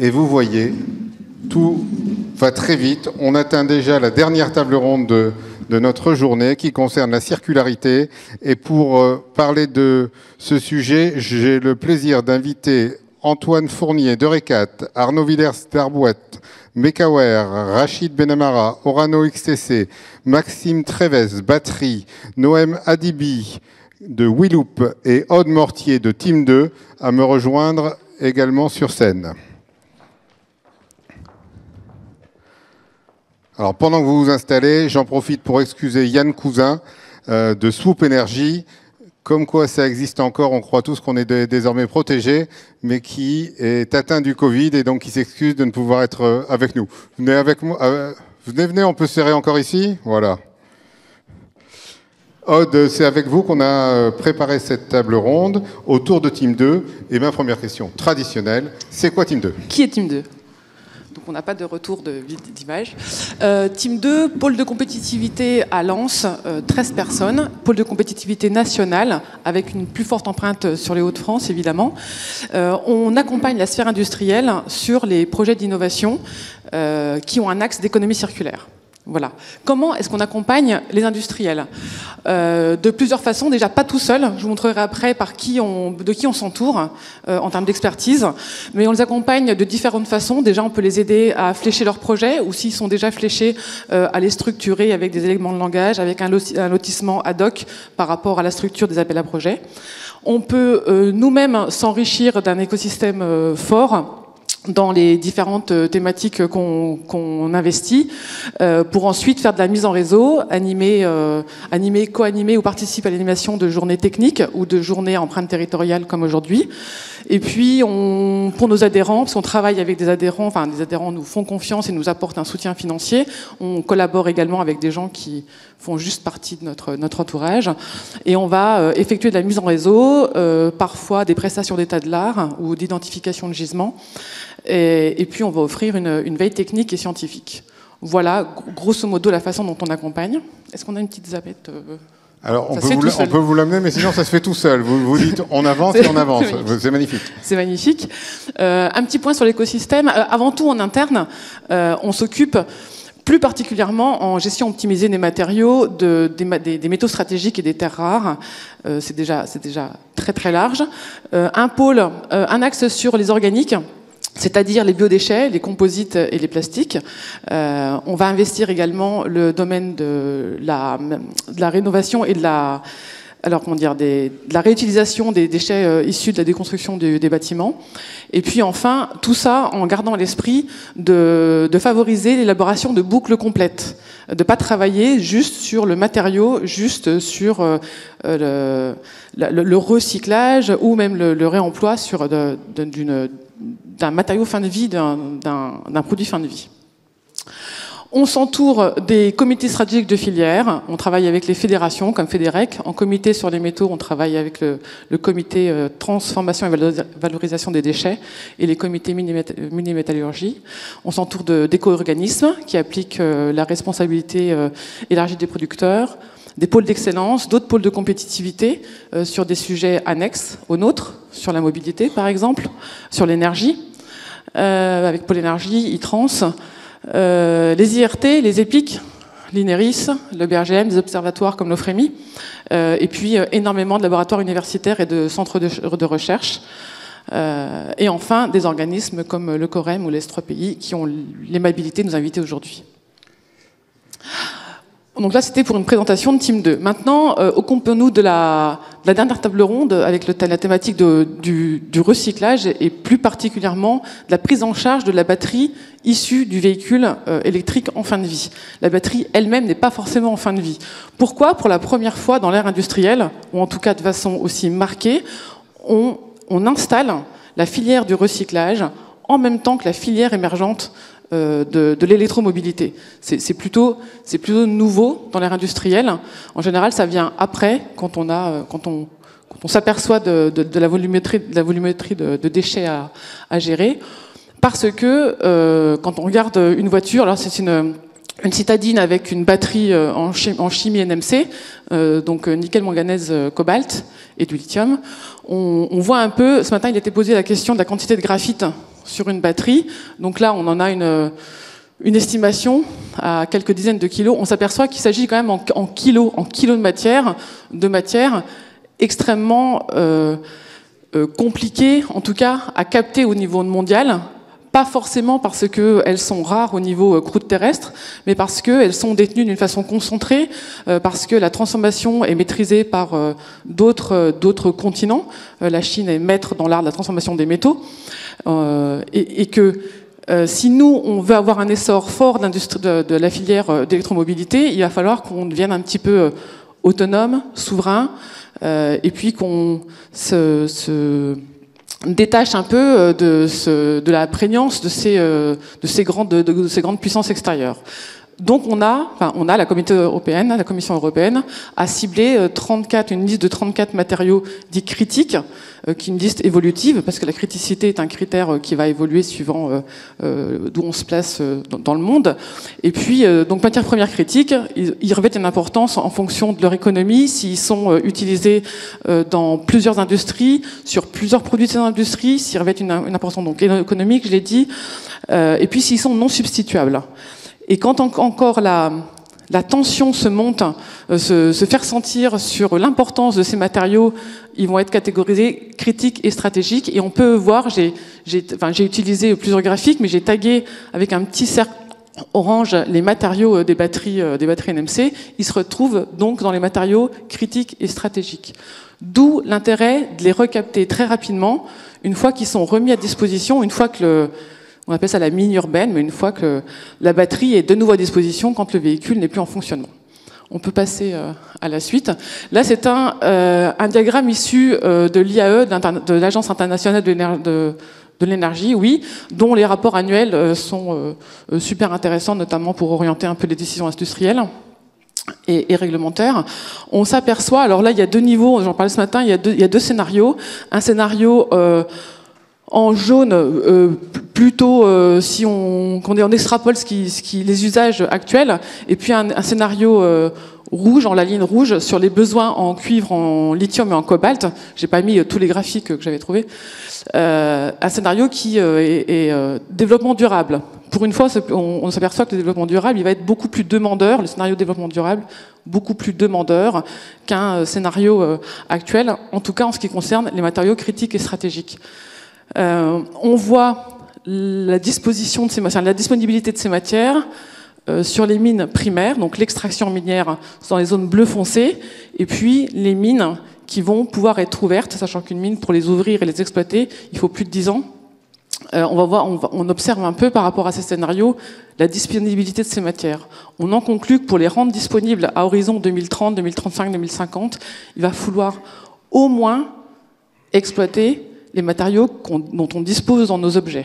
Et vous voyez, tout va très vite. On atteint déjà la dernière table ronde de notre journée qui concerne la circularité. Et pour parler de ce sujet, j'ai le plaisir d'inviter Antoine Fournier d'Eurecat, Arnaud Villers d'Arbouette, Mekaware, Rachid Benamara, Orano XTC, Maxime Treves, Batterie, Noem Adibi de Willoop et Aude Mortier de Team 2 à me rejoindre également sur scène. Alors, pendant que vous vous installez, j'en profite pour excuser Yann Cousin de Swoop Energy. Comme quoi ça existe encore, on croit tous qu'on est désormais protégé, mais qui est atteint du Covid et donc qui s'excuse de ne pouvoir être avec nous. Venez avec moi, venez, on peut se serrer encore ici. Voilà. Aude, c'est avec vous qu'on a préparé cette table ronde autour de Team 2. Et ma première question traditionnelle, c'est quoi Team 2 ? Qui est Team 2 ? Donc on n'a pas de retour d'image. Team 2, pôle de compétitivité à Lens, 13 personnes. Pôle de compétitivité nationale, avec une plus forte empreinte sur les Hauts-de-France, évidemment. On accompagne la sphère industrielle sur les projets d'innovation qui ont un axe d'économie circulaire. Voilà. Comment est-ce qu'on accompagne les industriels ? De plusieurs façons. Déjà, pas tout seul. Je vous montrerai après de qui on s'entoure en termes d'expertise. Mais on les accompagne de différentes façons. Déjà, on peut les aider à flécher leurs projets, ou s'ils sont déjà fléchés, à les structurer avec des éléments de langage, avec un lotissement ad hoc par rapport à la structure des appels à projets. On peut nous-mêmes s'enrichir d'un écosystème fort dans les différentes thématiques qu'on investit, pour ensuite faire de la mise en réseau, animer, co-animer ou participer à l'animation de journées techniques ou de journées à empreinte territoriale comme aujourd'hui. Et puis, pour nos adhérents, parce qu'on travaille avec des adhérents, enfin des adhérents nous font confiance et nous apportent un soutien financier, on collabore également avec des gens qui font juste partie de notre entourage. Et on va effectuer de la mise en réseau, parfois des prestations d'état de l'art ou d'identification de gisements. Et puis on va offrir une veille technique et scientifique. Voilà, grosso modo, la façon dont on accompagne. Est-ce qu'on a une petite zapette Alors, on peut vous l'amener, mais sinon, ça se fait tout seul. Vous dites, on avance et on avance. C'est magnifique. C'est magnifique. Un petit point sur l'écosystème. Avant tout, en interne, on s'occupe plus particulièrement en gestion optimisée des matériaux, des métaux stratégiques et des terres rares. C'est déjà très très large. Un axe sur les organiques, c'est-à-dire les biodéchets, les composites et les plastiques. On va investir également le domaine de la rénovation et de la réutilisation des déchets issus de la déconstruction des bâtiments. Et puis enfin, tout ça en gardant à l'esprit de favoriser l'élaboration de boucles complètes, de ne pas travailler juste sur le matériau, juste sur le recyclage ou même le réemploi d'un matériau fin de vie, d'un produit fin de vie. On s'entoure des comités stratégiques de filière. On travaille avec les fédérations comme Fédérec. En comité sur les métaux, on travaille avec le comité transformation et valorisation des déchets et les comités mini-métallurgie. On s'entoure d'éco-organismes qui appliquent la responsabilité élargie des producteurs, des pôles d'excellence, d'autres pôles de compétitivité sur des sujets annexes aux nôtres, sur la mobilité par exemple, sur l'énergie, avec Pôle Énergie, e-Trans, les IRT, les EPIC, l'INERIS, le BRGM, des observatoires comme l'OFREMI, et puis énormément de laboratoires universitaires et de centres de recherche. Et enfin, des organismes comme le COREM ou l'ES3PI qui ont l'aimabilité de nous inviter aujourd'hui. Donc là, c'était pour une présentation de Team 2. Maintenant, occupons-nous de la dernière table ronde avec la thématique du recyclage et plus particulièrement de la prise en charge de la batterie issue du véhicule électrique en fin de vie. La batterie elle-même n'est pas forcément en fin de vie. Pourquoi ? Pour la première fois dans l'ère industrielle, ou en tout cas de façon aussi marquée, on installe la filière du recyclage en même temps que la filière émergente de l'électromobilité. C'est plutôt nouveau dans l'ère industrielle. En général, ça vient après, quand on s'aperçoit de la volumétrie de déchets à gérer. Parce que quand on regarde une voiture, alors c'est une citadine avec une batterie en chimie NMC, donc nickel, manganèse, cobalt et du lithium. On voit un peu, ce matin il était posé la question de la quantité de graphite sur une batterie. Donc là, on en a une estimation à quelques dizaines de kilos. On s'aperçoit qu'il s'agit quand même en kilos de matière extrêmement compliquées, en tout cas, à capter au niveau mondial. Pas forcément parce qu'elles sont rares au niveau croûte terrestre, mais parce qu'elles sont détenues d'une façon concentrée, parce que la transformation est maîtrisée par d'autres continents. La Chine est maître dans l'art de la transformation des métaux. Et que si nous, on veut avoir un essor fort de la filière d'électromobilité, il va falloir qu'on devienne un petit peu autonome, souverain, et puis qu'on se détache un peu de la prégnance de ces grandes puissances extérieures. Donc on a la Communauté européenne, la Commission européenne a ciblé une liste de 34 matériaux dits critiques, qui est une liste évolutive, parce que la criticité est un critère qui va évoluer suivant d'où on se place dans le monde. Et puis, donc matières premières critiques, ils revêtent une importance en fonction de leur économie, s'ils sont utilisés dans plusieurs industries, sur plusieurs produits de ces industries, s'ils revêtent une importance donc économique, je l'ai dit, et puis s'ils sont non substituables. Et quand encore la tension se monte, se fait ressentir sur l'importance de ces matériaux, ils vont être catégorisés critiques et stratégiques. Et on peut voir, j'ai utilisé plusieurs graphiques, mais j'ai tagué avec un petit cercle orange les matériaux des batteries NMC. Ils se retrouvent donc dans les matériaux critiques et stratégiques. D'où l'intérêt de les recapter très rapidement, une fois qu'ils sont remis à disposition, une fois que on appelle ça la mine urbaine, mais une fois que la batterie est de nouveau à disposition quand le véhicule n'est plus en fonctionnement. On peut passer à la suite. Là, c'est un diagramme issu de l'IAE, de l'Agence internationale de l'énergie, oui, dont les rapports annuels sont super intéressants, notamment pour orienter un peu les décisions industrielles et réglementaires. On s'aperçoit, alors là, il y a deux niveaux, j'en parlais ce matin, il y a deux scénarios. Un scénario en jaune, plutôt si on extrapole les usages actuels, et puis un scénario rouge, en la ligne rouge, sur les besoins en cuivre, en lithium et en cobalt. J'ai pas mis tous les graphiques que j'avais trouvés. Un scénario qui est développement durable. Pour une fois, on s'aperçoit que le développement durable, il va être beaucoup plus demandeur, le scénario développement durable, beaucoup plus demandeur qu'un scénario actuel, en tout cas en ce qui concerne les matériaux critiques et stratégiques. On voit la disponibilité de ces matières sur les mines primaires, donc l'extraction minière dans les zones bleu foncé, et puis les mines qui vont pouvoir être ouvertes, sachant qu'une mine, pour les ouvrir et les exploiter, il faut plus de 10 ans. On observe un peu par rapport à ces scénarios la disponibilité de ces matières. On en conclut que pour les rendre disponibles à horizon 2030, 2035, 2050, il va falloir au moins exploiter les matériaux dont on dispose dans nos objets.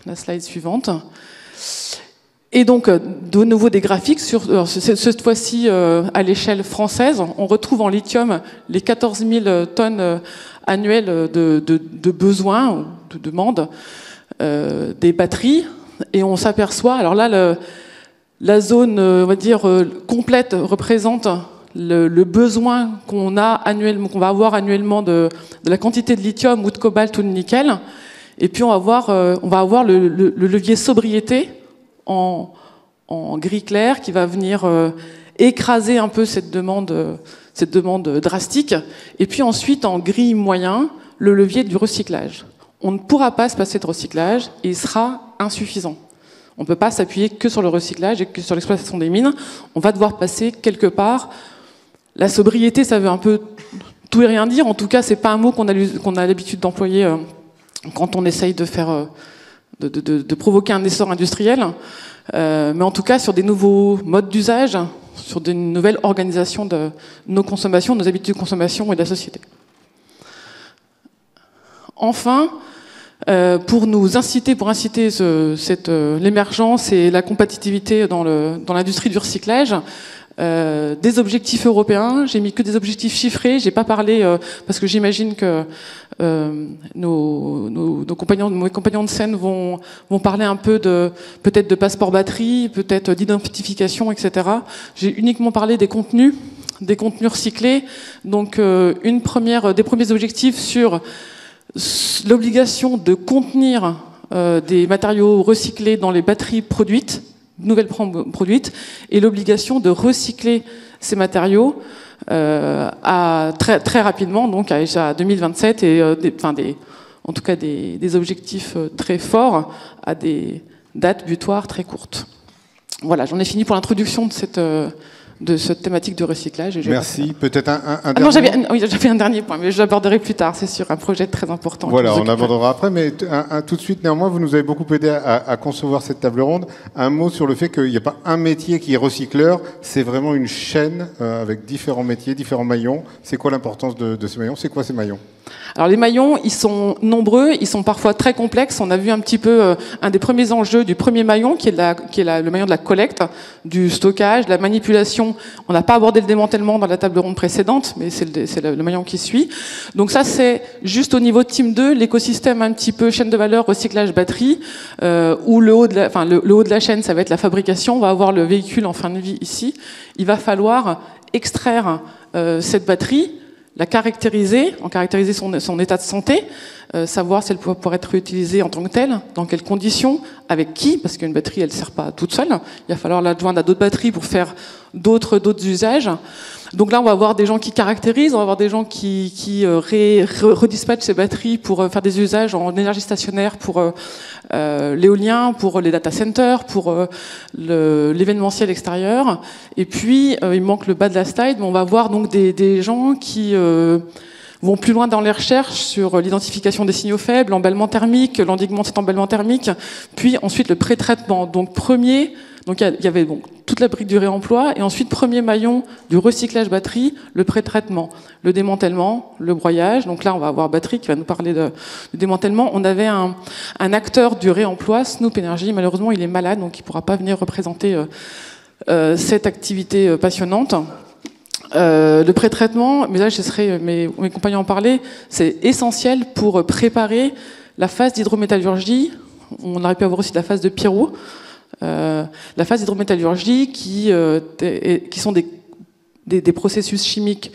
La slide suivante. Et donc, de nouveau des graphiques, cette fois-ci à l'échelle française. On retrouve en lithium les 14 000 tonnes annuelles de besoins, de demandes, des batteries. Et on s'aperçoit, alors là, la zone, on va dire, complète représente le besoin qu'on va avoir annuellement de la quantité de lithium ou de cobalt ou de nickel. Et puis on va avoir le levier sobriété en gris clair qui va venir écraser un peu cette demande drastique. Et puis ensuite en gris moyen, le levier du recyclage. On ne pourra pas se passer de recyclage et il sera insuffisant. On ne peut pas s'appuyer que sur le recyclage et que sur l'exploitation des mines. On va devoir passer quelque part. La sobriété, ça veut un peu tout et rien dire. En tout cas, c'est pas un mot qu'on a l'habitude d'employer quand on essaye de faire, de provoquer un essor industriel. Mais en tout cas, sur des nouveaux modes d'usage, sur de nouvelles organisations de nos consommations, de nos habitudes de consommation et de la société. Enfin, pour inciter l'émergence et la compétitivité dans l'industrie du recyclage, des objectifs européens. J'ai mis que des objectifs chiffrés. J'ai pas parlé parce que j'imagine que mes compagnons de scène vont parler un peu peut-être de passeport batterie, peut-être d'identification, etc. J'ai uniquement parlé des contenus recyclés. Donc des premiers objectifs sur l'obligation de contenir des matériaux recyclés dans les batteries produites, nouvelles produites, et l'obligation de recycler ces matériaux très rapidement, donc à 2027, et en tout cas des objectifs très forts à des dates butoirs très courtes. Voilà, j'en ai fini pour l'introduction de cette thématique de recyclage. Merci. Peut-être un dernier. Non, j'avais un dernier point, mais je l'aborderai plus tard. C'est sur un projet très important. Voilà, on abordera après, mais tout de suite, néanmoins, vous nous avez beaucoup aidé à concevoir cette table ronde. Un mot sur le fait qu'il n'y a pas un métier qui est recycleur, c'est vraiment une chaîne avec différents métiers, différents maillons. C'est quoi l'importance de ces maillons? C'est quoi ces maillons? Alors les maillons, ils sont nombreux, ils sont parfois très complexes. On a vu un petit peu un des premiers enjeux du premier maillon, qui est le maillon de la collecte, du stockage, de la manipulation. On n'a pas abordé le démantèlement dans la table ronde précédente, mais c'est le maillon qui suit. Donc ça, c'est juste au niveau de Team 2, l'écosystème un petit peu chaîne de valeur, recyclage, batterie, où le haut de la chaîne, ça va être la fabrication. On va avoir le véhicule en fin de vie ici. Il va falloir extraire cette batterie, la caractériser, son état de santé, savoir si elle peut pouvoir être réutilisée en tant que telle, dans quelles conditions, avec qui, parce qu'une batterie, elle ne sert pas toute seule. Il va falloir l'adjoindre à d'autres batteries pour faire d'autres usages. Donc là, on va avoir des gens qui caractérisent, on va avoir des gens qui redispatchent ces batteries pour faire des usages en énergie stationnaire, pour l'éolien, pour les data centers, pour l'événementiel extérieur. Et puis, il manque le bas de la slide, mais on va voir donc des gens qui vont plus loin dans les recherches sur l'identification des signaux faibles, l'emballement thermique, l'endiguement de cet emballement thermique, puis ensuite le pré-traitement. Donc il y avait donc toute la brique du réemploi, et ensuite premier maillon du recyclage batterie, le pré-traitement, le démantèlement, le broyage. Donc là, on va avoir Batterie qui va nous parler du démantèlement. On avait un acteur du réemploi, Snoop Energy. Malheureusement, il est malade, donc il ne pourra pas venir représenter cette activité passionnante. Le pré-traitement, mais là, je laisserai mes compagnons en parler, c'est essentiel pour préparer la phase d'hydrométallurgie. On aurait pu avoir aussi la phase de pyro. La phase d'hydrométallurgie qui sont des processus chimiques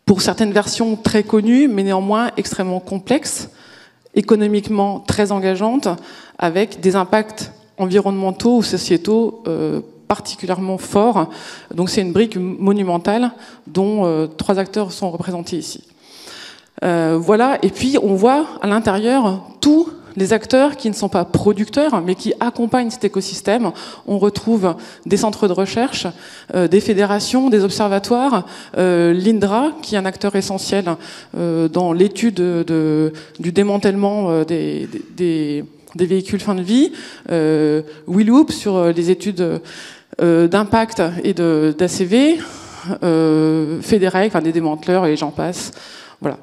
pour certaines versions très connues, mais néanmoins extrêmement complexes, économiquement très engageantes, avec des impacts environnementaux ou sociétaux particulièrement forts. Donc c'est une brique monumentale dont 3 acteurs sont représentés ici. Voilà, et puis on voit à l'intérieur tous les acteurs qui ne sont pas producteurs, mais qui accompagnent cet écosystème. On retrouve des centres de recherche, des fédérations, des observatoires, l'INDRA, qui est un acteur essentiel dans l'étude du démantèlement des véhicules fin de vie, Wheeloop sur les études d'impact et d'ACV, Federec, des démanteleurs et j'en passe. Voilà.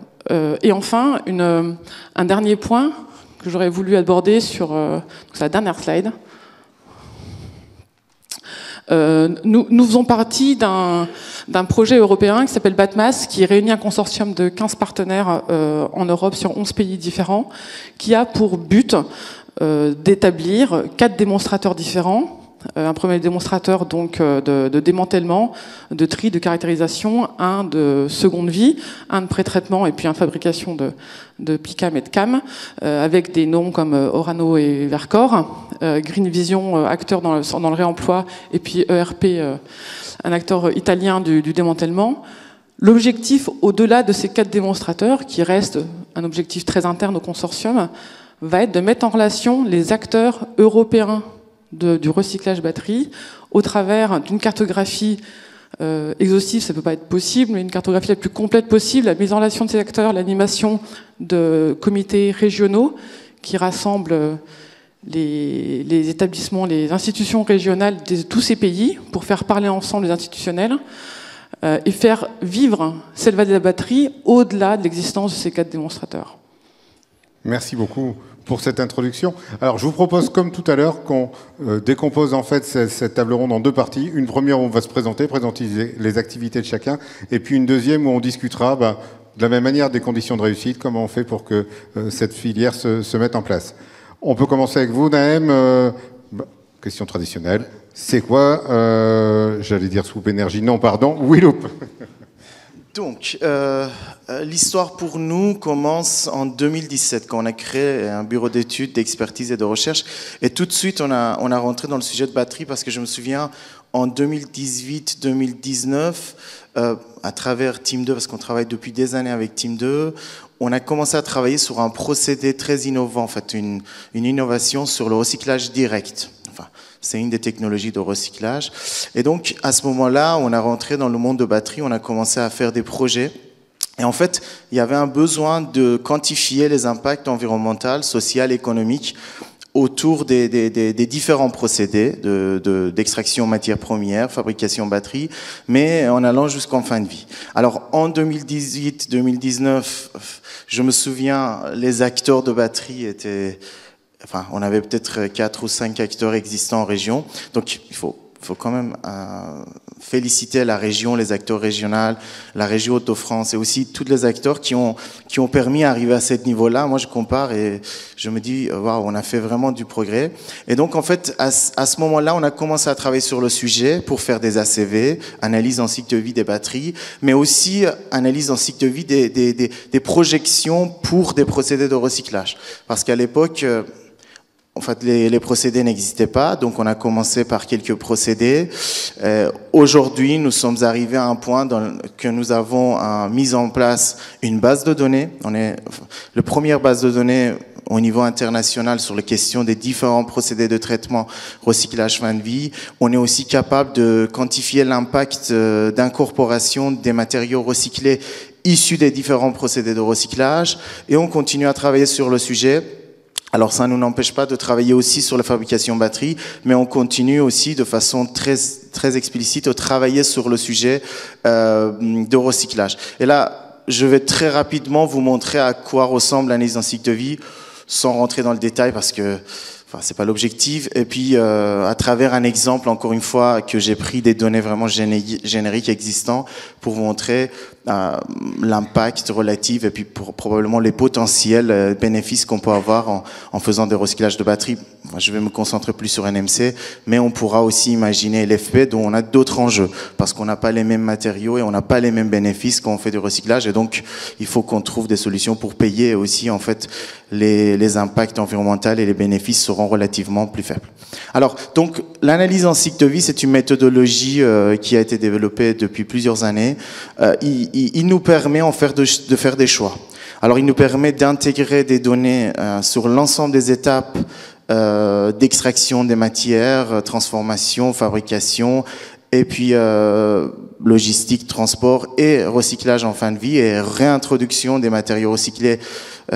Et enfin, un dernier point que j'aurais voulu aborder sur la dernière slide. Nous faisons partie d'un projet européen qui s'appelle BATMAS, qui réunit un consortium de 15 partenaires en Europe sur 11 pays différents, qui a pour but d'établir 4 démonstrateurs différents. Un premier démonstrateur donc de démantèlement, de tri, de caractérisation, un de seconde vie, un de pré-traitement et puis un de fabrication de PICAM et de CAM, avec des noms comme Orano et Vercor, Green Vision, acteur dans le réemploi, et puis ERP, un acteur italien du démantèlement. L'objectif, au-delà de ces 4 démonstrateurs, qui reste un objectif très interne au consortium, va être de mettre en relation les acteurs européens du recyclage batterie au travers d'une cartographie exhaustive, ça ne peut pas être possible, mais une cartographie la plus complète possible, la mise en relation de ces acteurs, l'animation de comités régionaux qui rassemblent les établissements, les institutions régionales de tous ces pays pour faire parler ensemble les institutionnels et faire vivre cette vallée de la batterie au-delà de l'existence de ces 4 démonstrateurs. Merci beaucoup pour cette introduction. Alors, je vous propose, comme tout à l'heure, qu'on décompose en fait cette table ronde en 2 parties. Une première où on va se présenter les activités de chacun, et puis une deuxième où on discutera de la même manière des conditions de réussite, comment on fait pour que cette filière se mette en place. On peut commencer avec vous, Naëm. Question traditionnelle. C'est quoi, j'allais dire Snoop Energy, non, pardon, Wheeloop. Donc, l'histoire pour nous commence en 2017, quand on a créé un bureau d'études, d'expertise et de recherche. Et tout de suite, on a rentré dans le sujet de batterie, parce que je me souviens, en 2018-2019, à travers Team 2, parce qu'on travaille depuis des années avec Team 2, on a commencé à travailler sur un procédé très innovant, en fait, une innovation sur le recyclage direct. Enfin, c'est une des technologies de recyclage. Et donc, à ce moment-là, on a rentré dans le monde de batterie, on a commencé à faire des projets. Et en fait, il y avait un besoin de quantifier les impacts environnementaux, sociaux, économiques autour des différents procédés d'extraction matières premières, fabrication batterie, mais en allant jusqu'en fin de vie. Alors, en 2018-2019, je me souviens, les acteurs de batterie étaient... Enfin, on avait peut-être 4 ou 5 acteurs existants en région. Donc, il faut quand même féliciter la région, les acteurs régionaux, la région Hauts-de-France et aussi tous les acteurs qui ont permis d'arriver à ce niveau-là. Moi, je compare et je me dis, waouh, on a fait vraiment du progrès. Et donc, en fait, à ce moment-là, on a commencé à travailler sur le sujet pour faire des ACV, analyse en cycle de vie des batteries, mais aussi analyse en cycle de vie des projections pour des procédés de recyclage. Parce qu'à l'époque... En fait, les procédés n'existaient pas, donc on a commencé par quelques procédés. Aujourd'hui, nous sommes arrivés à un point que nous avons mis en place une base de données. On est la première base de données au niveau international sur les questions des différents procédés de traitement, recyclage, fin de vie. On est aussi capable de quantifier l'impact d'incorporation des matériaux recyclés issus des différents procédés de recyclage. Et on continue à travailler sur le sujet. Alors ça ne nous empêche pas de travailler aussi sur la fabrication batterie, mais on continue aussi de façon très explicite de travailler sur le sujet de recyclage. Et là, je vais très rapidement vous montrer à quoi ressemble l'analyse en cycle de vie, sans rentrer dans le détail parce que c'est pas l'objectif. Et puis à travers un exemple, encore une fois, que j'ai pris des données vraiment génériques existantes pour vous montrer l'impact relatif et puis probablement les potentiels bénéfices qu'on peut avoir en faisant des recyclages de batteries. Moi, je vais me concentrer plus sur NMC, mais on pourra aussi imaginer l'FP dont on a d'autres enjeux parce qu'on n'a pas les mêmes matériaux et on n'a pas les mêmes bénéfices quand on fait du recyclage et donc il faut qu'on trouve des solutions pour payer aussi en fait les impacts environnementaux et les bénéfices seront relativement plus faibles. Alors donc l'analyse en cycle de vie c'est une méthodologie qui a été développée depuis plusieurs années. Il nous permet en fait de faire des choix. Alors il nous permet d'intégrer des données sur l'ensemble des étapes d'extraction des matières, transformation, fabrication, et puis logistique, transport et recyclage en fin de vie et réintroduction des matériaux recyclés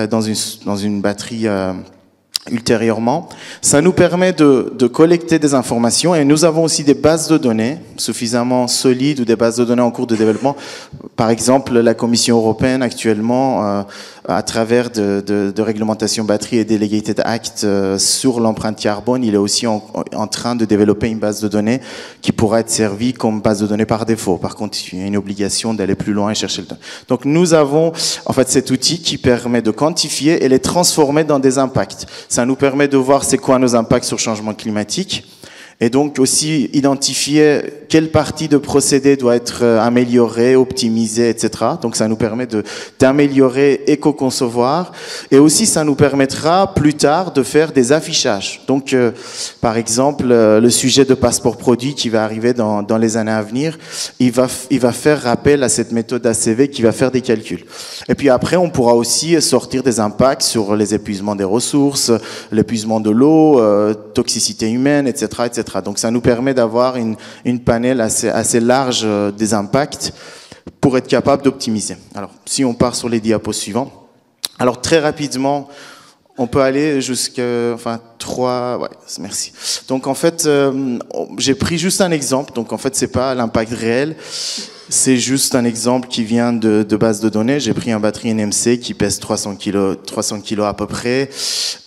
dans une batterie ultérieurement. Ça nous permet de collecter des informations et nous avons aussi des bases de données suffisamment solides ou des bases de données en cours de développement. Par exemple, la Commission européenne actuellement, à travers de réglementation batterie et Delegated Act sur l'empreinte carbone, il est aussi en train de développer une base de données qui pourra être servie comme base de données par défaut. Par contre, il y a une obligation d'aller plus loin et chercher le temps. Donc nous avons en fait cet outil qui permet de quantifier et les transformer dans des impacts. Ça nous permet de voir c'est quoi nos impacts sur le changement climatique et donc aussi identifier quelle partie de procédé doit être améliorée, optimisée, etc. Donc ça nous permet d'améliorer, éco-concevoir et aussi ça nous permettra plus tard de faire des affichages. Donc par exemple le sujet de passeport produit qui va arriver dans les années à venir, il va faire rappel à cette méthode ACV qui va faire des calculs. Et puis après on pourra aussi sortir des impacts sur les épuisements des ressources, l'épuisement de l'eau, toxicité humaine, etc., etc. Donc ça nous permet d'avoir une panel assez large des impacts pour être capable d'optimiser. Alors si on part sur les diapos suivants, alors très rapidement on peut aller jusqu'à 3. Ouais, merci. Donc en fait j'ai pris juste un exemple. Donc en fait c'est pas l'impact réel. C'est juste un exemple qui vient de base de données. J'ai pris un batterie NMC qui pèse 300 kg à peu près,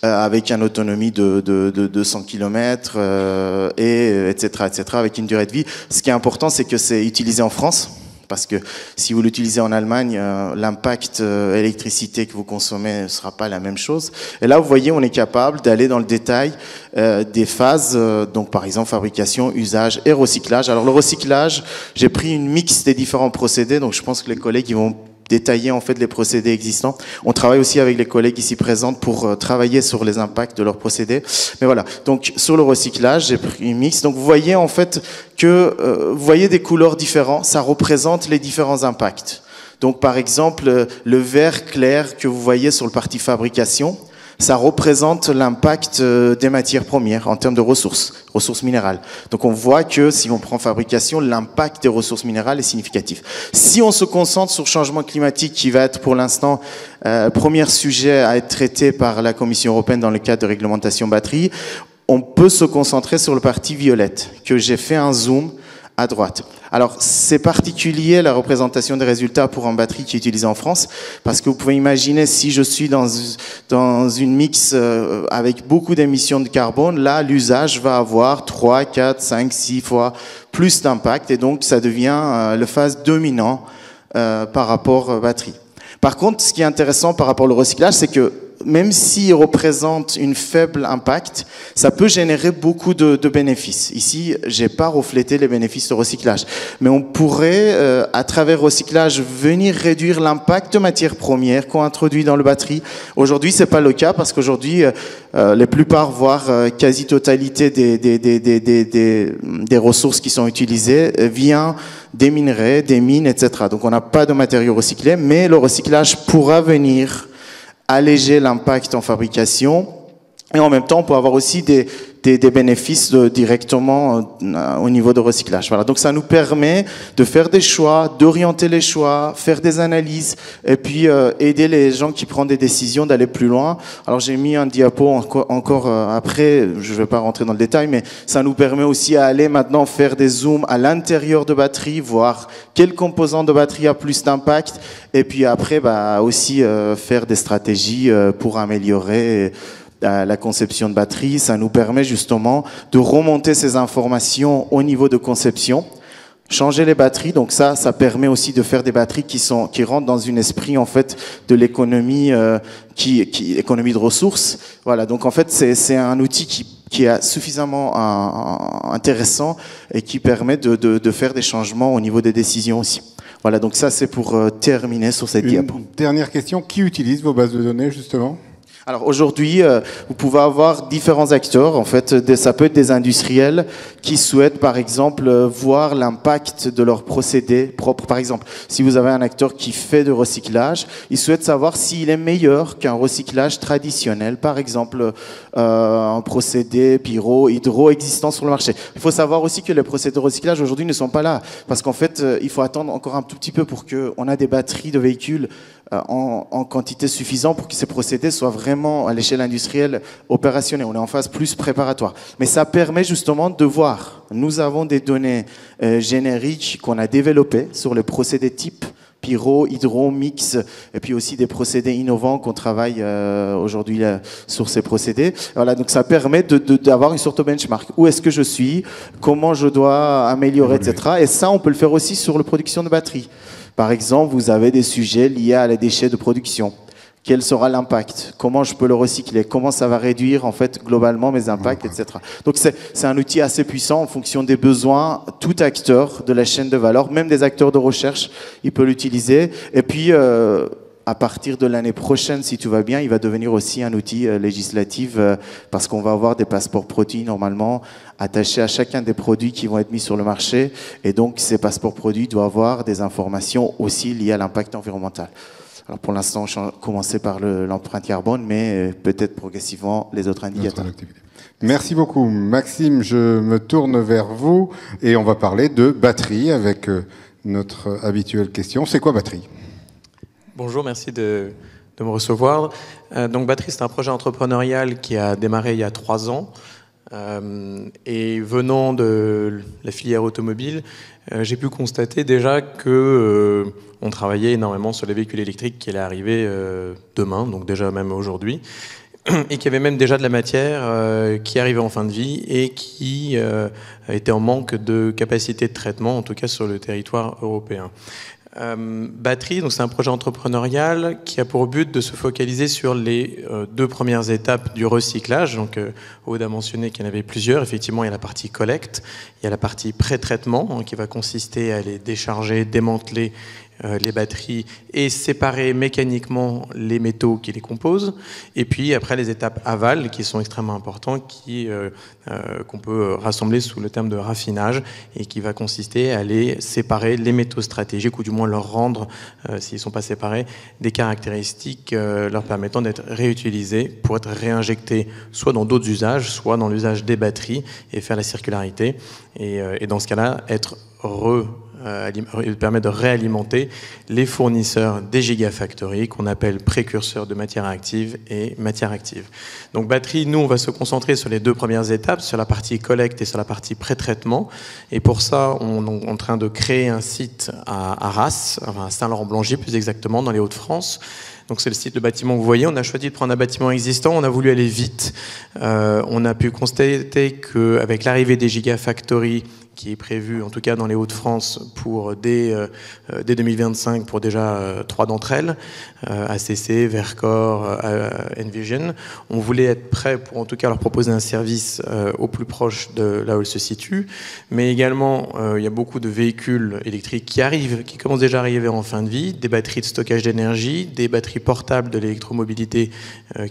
avec une autonomie de 200 km, etc., etc., avec une durée de vie. Ce qui est important, c'est que c'est utilisé en France. Parce que si vous l'utilisez en Allemagne, l'impact électricité que vous consommez ne sera pas la même chose. Et là, vous voyez, on est capable d'aller dans le détail des phases, donc par exemple fabrication, usage et recyclage. Alors le recyclage, j'ai pris une mix des différents procédés, donc je pense que les collègues ils vont détailler en fait les procédés existants. On travaille aussi avec les collègues ici présents pour travailler sur les impacts de leurs procédés. Mais voilà, donc sur le recyclage, j'ai pris une mix. Donc vous voyez en fait que vous voyez des couleurs différentes, ça représente les différents impacts. Donc par exemple, le vert clair que vous voyez sur le parti fabrication, ça représente l'impact des matières premières en termes de ressources minérales. Donc on voit que si on prend fabrication, l'impact des ressources minérales est significatif. Si on se concentre sur le changement climatique, qui va être pour l'instant premier sujet à être traité par la Commission européenne dans le cadre de réglementation batterie, on peut se concentrer sur le parti violette, que j'ai fait un zoom à droite. Alors, c'est particulier la représentation des résultats pour une batterie qui est utilisée en France, parce que vous pouvez imaginer si je suis dans une mix avec beaucoup d'émissions de carbone, là, l'usage va avoir 3, 4, 5, 6 fois plus d'impact, et donc ça devient le phase dominant par rapport à batterie. Par contre, ce qui est intéressant par rapport au recyclage, c'est que même s'il représente une faible impact, ça peut générer beaucoup de bénéfices. Ici, j'ai pas reflété les bénéfices de recyclage, mais on pourrait, à travers recyclage, venir réduire l'impact de matières premières qu'on introduit dans le batterie. Aujourd'hui, c'est pas le cas parce qu'aujourd'hui, les plupart, voire quasi-totalité des ressources qui sont utilisées vient des minerais, des mines, etc. Donc, on n'a pas de matériaux recyclés, mais le recyclage pourra venir alléger l'impact en fabrication, et en même temps on peut avoir aussi des bénéfices directement au niveau de recyclage. Voilà, donc ça nous permet de faire des choix, d'orienter les choix, faire des analyses, et puis aider les gens qui prennent des décisions d'aller plus loin. Alors j'ai mis un diapo encore après, je ne vais pas rentrer dans le détail, mais ça nous permet aussi à aller maintenant faire des zooms à l'intérieur de batterie, voir quel composant de batterie a plus d'impact, et puis après aussi faire des stratégies pour améliorer la conception de batterie. Ça nous permet justement de remonter ces informations au niveau de conception, changer les batteries. Donc ça permet aussi de faire des batteries qui rentrent dans un esprit en fait de l'économie économie de ressources. Voilà, donc en fait c'est un outil qui est suffisamment intéressant et qui permet de faire des changements au niveau des décisions aussi. Voilà, donc ça c'est pour terminer sur cette diapo. Dernière question, qui utilise vos bases de données justement ? Alors aujourd'hui, vous pouvez avoir différents acteurs. En fait, ça peut être des industriels qui souhaitent, par exemple, voir l'impact de leurs procédés propres. Par exemple, si vous avez un acteur qui fait de recyclage, il souhaite savoir s'il est meilleur qu'un recyclage traditionnel. Par exemple, un procédé pyro, hydro existant sur le marché. Il faut savoir aussi que les procédés de recyclage aujourd'hui ne sont pas là, parce qu'en fait, il faut attendre encore un tout petit peu pour qu'on ait des batteries de véhicules en quantité suffisante pour que ces procédés soient vraiment à l'échelle industrielle opérationnels. On est en phase plus préparatoire. Mais ça permet justement de voir. Nous avons des données génériques qu'on a développées sur les procédés type pyro, hydro, mix, et puis aussi des procédés innovants qu'on travaille aujourd'hui sur ces procédés. Voilà, donc ça permet d'avoir une sorte de benchmark. Où est-ce que je suis? Comment je dois améliorer, etc. Et ça, on peut le faire aussi sur la production de batteries. Par exemple, vous avez des sujets liés à les déchets de production. Quel sera l'impact? Comment je peux le recycler? Comment ça va réduire en fait globalement mes impacts, etc. Donc c'est un outil assez puissant en fonction des besoins. Tout acteur de la chaîne de valeur, même des acteurs de recherche, il peut l'utiliser. Et puis à partir de l'année prochaine, si tout va bien, il va devenir aussi un outil législatif parce qu'on va avoir des passeports produits normalement attachés à chacun des produits qui vont être mis sur le marché. Et donc ces passeports produits doivent avoir des informations aussi liées à l'impact environnemental. Alors pour l'instant, on commençait par l'empreinte carbone, mais peut-être progressivement les autres indicateurs. Merci beaucoup. Maxime, je me tourne vers vous et on va parler de batterie avec notre habituelle question. C'est quoi batterie? Bonjour, merci de me recevoir. Donc Batterie, c'est un projet entrepreneurial qui a démarré il y a 3 ans. Et venant de la filière automobile, j'ai pu constater déjà que on travaillait énormément sur les véhicules électriques qui allaient arriver demain, donc déjà même aujourd'hui. et qu'il y avait même déjà de la matière qui arrivait en fin de vie et qui était en manque de capacité de traitement, en tout cas sur le territoire européen. Batterie, donc c'est un projet entrepreneurial qui a pour but de se focaliser sur les 2 premières étapes du recyclage. Donc, Aude a mentionné qu'il y en avait plusieurs. Effectivement, il y a la partie collecte, il y a la partie pré-traitement qui va consister à les décharger, démanteler les batteries et séparer mécaniquement les métaux qui les composent. Et puis après les étapes aval qui sont extrêmement importantes, qu'on peut rassembler sous le terme de raffinage et qui va consister à les séparer les métaux stratégiques ou du moins leur rendre, s'ils ne sont pas séparés, des caractéristiques leur permettant d'être réutilisés pour être réinjectés soit dans d'autres usages, soit dans l'usage des batteries et faire la circularité. Et dans ce cas-là, être permet de réalimenter les fournisseurs des gigafactories qu'on appelle précurseurs de matières actives et matières actives. Donc batterie, nous on va se concentrer sur les 2 premières étapes, sur la partie collecte et sur la partie pré-traitement. Et pour ça, on est en train de créer un site à Arras, à Saint-Laurent-Blangy plus exactement, dans les Hauts-de-France. Donc c'est le site de bâtiment que vous voyez. On a choisi de prendre un bâtiment existant, on a voulu aller vite. On a pu constater qu'avec l'arrivée des gigafactories, qui est prévu, en tout cas dans les Hauts-de-France, pour dès 2025 pour déjà 3 d'entre elles, ACC, Vercors, Envision. On voulait être prêt pour en tout cas leur proposer un service au plus proche de là où elles se situent. Mais également, il y a beaucoup de véhicules électriques qui commencent déjà à arriver en fin de vie, des batteries de stockage d'énergie, des batteries portables de l'électromobilité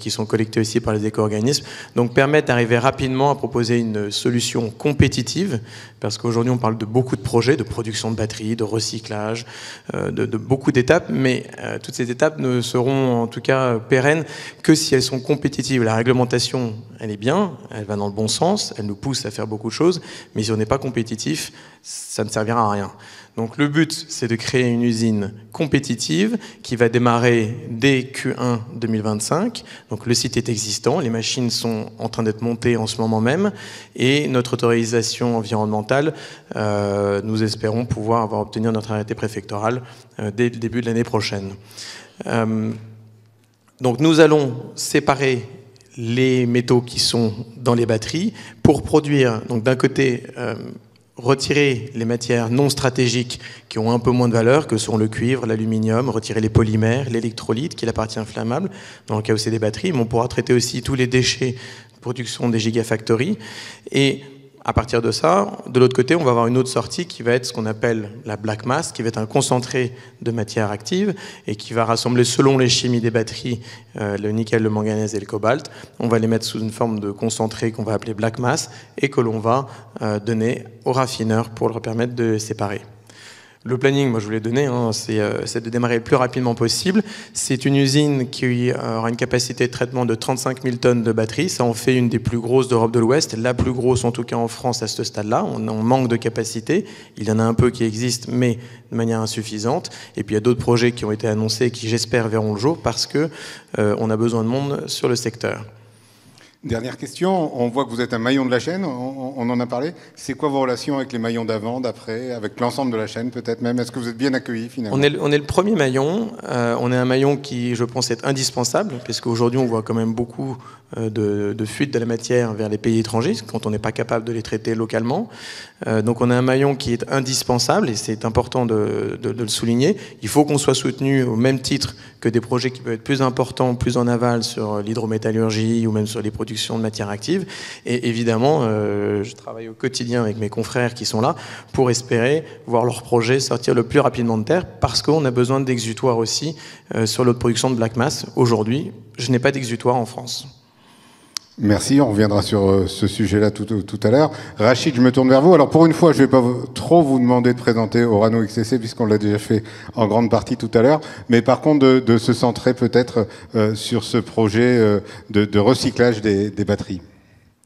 qui sont collectées aussi par les éco-organismes. Donc permettre d'arriver rapidement à proposer une solution compétitive, parce qu'aujourd'hui on parle de beaucoup de projets, de production de batteries, de recyclage, de beaucoup d'étapes, mais toutes ces étapes ne seront en tout cas pérennes que si elles sont compétitives. La réglementation, elle est bien, elle va dans le bon sens, elle nous pousse à faire beaucoup de choses, mais si on n'est pas compétitif, ça ne servira à rien. Donc le but, c'est de créer une usine compétitive qui va démarrer dès Q1 2025. Donc le site est existant, les machines sont en train d'être montées en ce moment même, et notre autorisation environnementale, nous espérons pouvoir obtenir notre arrêté préfectoral dès le début de l'année prochaine. Donc nous allons séparer les métaux qui sont dans les batteries pour produire, donc d'un côté, retirer les matières non stratégiques qui ont un peu moins de valeur, que sont le cuivre, l'aluminium, retirer les polymères, l'électrolyte, qui est la partie inflammable, dans le cas où c'est des batteries, mais on pourra traiter aussi tous les déchets de production des gigafactories. Et à partir de ça, de l'autre côté, on va avoir une autre sortie qui va être ce qu'on appelle la black mass, qui va être un concentré de matière active et qui va rassembler selon les chimies des batteries le nickel, le manganèse et le cobalt. On va les mettre sous une forme de concentré qu'on va appeler black mass et que l'on va donner aux raffineurs pour leur permettre de séparer. Le planning, moi je vous l'ai donné, c'est de démarrer le plus rapidement possible. C'est une usine qui aura une capacité de traitement de 35 000 tonnes de batteries. Ça en fait une des plus grosses d'Europe de l'Ouest, la plus grosse en tout cas en France à ce stade-là. On manque de capacité. Il y en a un peu qui existent, mais de manière insuffisante. Et puis il y a d'autres projets qui ont été annoncés qui, j'espère, verront le jour parce que on a besoin de monde sur le secteur. Dernière question, on voit que vous êtes un maillon de la chaîne, on en a parlé. C'est quoi vos relations avec les maillons d'avant, d'après, avec l'ensemble de la chaîne peut-être même? Est-ce que vous êtes bien accueillis finalement? On est le premier maillon, on est un maillon qui je pense est indispensable, puisqu'aujourd'hui on voit quand même beaucoup de fuite de la matière vers les pays étrangers, quand on n'est pas capable de les traiter localement. Donc on a un maillon qui est indispensable, et c'est important de le souligner. Il faut qu'on soit soutenu au même titre que des projets qui peuvent être plus importants, plus en aval sur l'hydrométallurgie ou même sur les productions de matières actives. Et évidemment, je travaille au quotidien avec mes confrères qui sont là pour espérer voir leurs projets sortir le plus rapidement de terre, parce qu'on a besoin d'exutoires aussi sur notre production de black mass. Aujourd'hui, je n'ai pas d'exutoire en France. Merci, on reviendra sur ce sujet-là tout à l'heure. Rachid, je me tourne vers vous. Alors pour une fois, je ne vais pas trop vous demander de présenter Orano XTC, puisqu'on l'a déjà fait en grande partie tout à l'heure, mais par contre de se centrer peut-être sur ce projet de recyclage des batteries.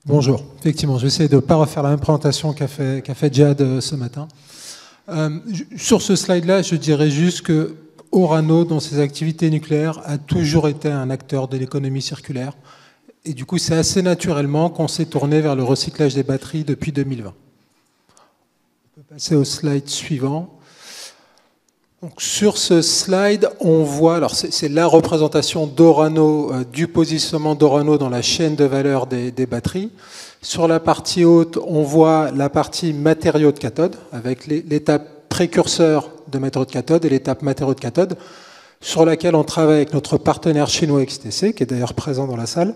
Bonjour, effectivement, je vais essayer de ne pas refaire la même présentation qu'a fait Jad ce matin. Sur ce slide-là, je dirais juste que Orano, dans ses activités nucléaires, a toujours été un acteur de l'économie circulaire. Et du coup, c'est assez naturellement qu'on s'est tourné vers le recyclage des batteries depuis 2020. On peut passer au slide suivant. Donc, sur ce slide, on voit, alors c'est la représentation d'Orano, du positionnement d'Orano dans la chaîne de valeur des batteries. Sur la partie haute, on voit la partie matériaux de cathode, avec l'étape précurseur de matériaux de cathode et l'étape matériaux de cathode, sur laquelle on travaille avec notre partenaire chinois XTC, qui est d'ailleurs présent dans la salle.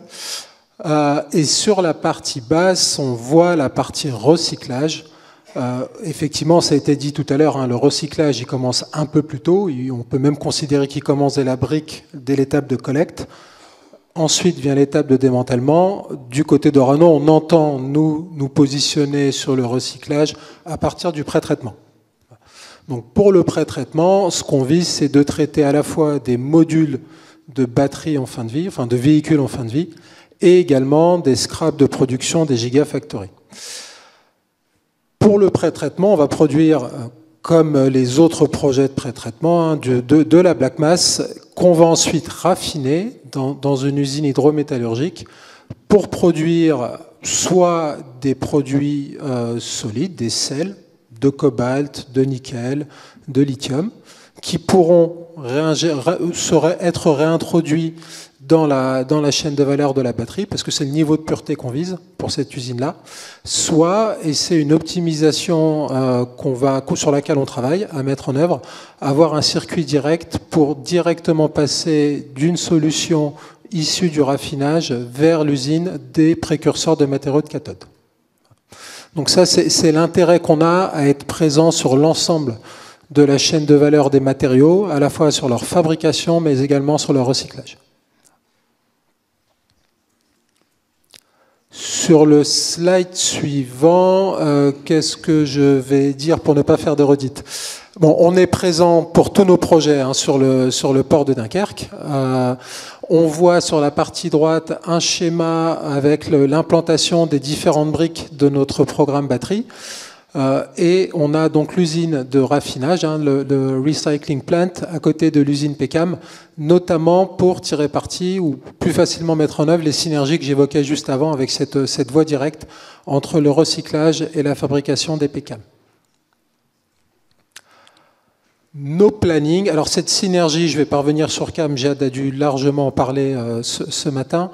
Et sur la partie basse, on voit la partie recyclage. Effectivement, ça a été dit tout à l'heure, hein, le recyclage, il commence un peu plus tôt. On peut même considérer qu'il commence dès la brique, dès l'étape de collecte. Ensuite vient l'étape de démantèlement. Du côté d'Orano, on entend nous positionner sur le recyclage à partir du pré-traitement. Donc pour le pré-traitement, ce qu'on vise, c'est de traiter à la fois des modules de batterie en fin de vie, enfin de véhicules en fin de vie, et également des scraps de production des gigafactories. Pour le pré-traitement, on va produire, comme les autres projets de pré-traitement, hein, de la black mass qu'on va ensuite raffiner dans une usine hydrométallurgique pour produire soit des produits solides, des sels de cobalt, de nickel, de lithium, qui pourront être réintroduits dans la chaîne de valeur de la batterie, parce que c'est le niveau de pureté qu'on vise pour cette usine-là, soit, et c'est une optimisation sur laquelle on travaille à mettre en œuvre, avoir un circuit direct pour directement passer d'une solution issue du raffinage vers l'usine des précurseurs de matériaux de cathode. Donc ça, c'est l'intérêt qu'on a à être présent sur l'ensemble de la chaîne de valeur des matériaux, à la fois sur leur fabrication, mais également sur leur recyclage. Sur le slide suivant, qu'est-ce que je vais dire pour ne pas faire de redite? Bon, on est présent pour tous nos projets hein, sur le port de Dunkerque. On voit sur la partie droite un schéma avec l'implantation des différentes briques de notre programme batterie. Et on a donc l'usine de raffinage, hein, le recycling plant, à côté de l'usine PECAM, notamment pour tirer parti ou plus facilement mettre en œuvre les synergies que j'évoquais juste avant avec cette voie directe entre le recyclage et la fabrication des PECAM. Nos plannings, alors cette synergie, je vais pas revenir sur CAM, Jade a dû largement en parler ce matin,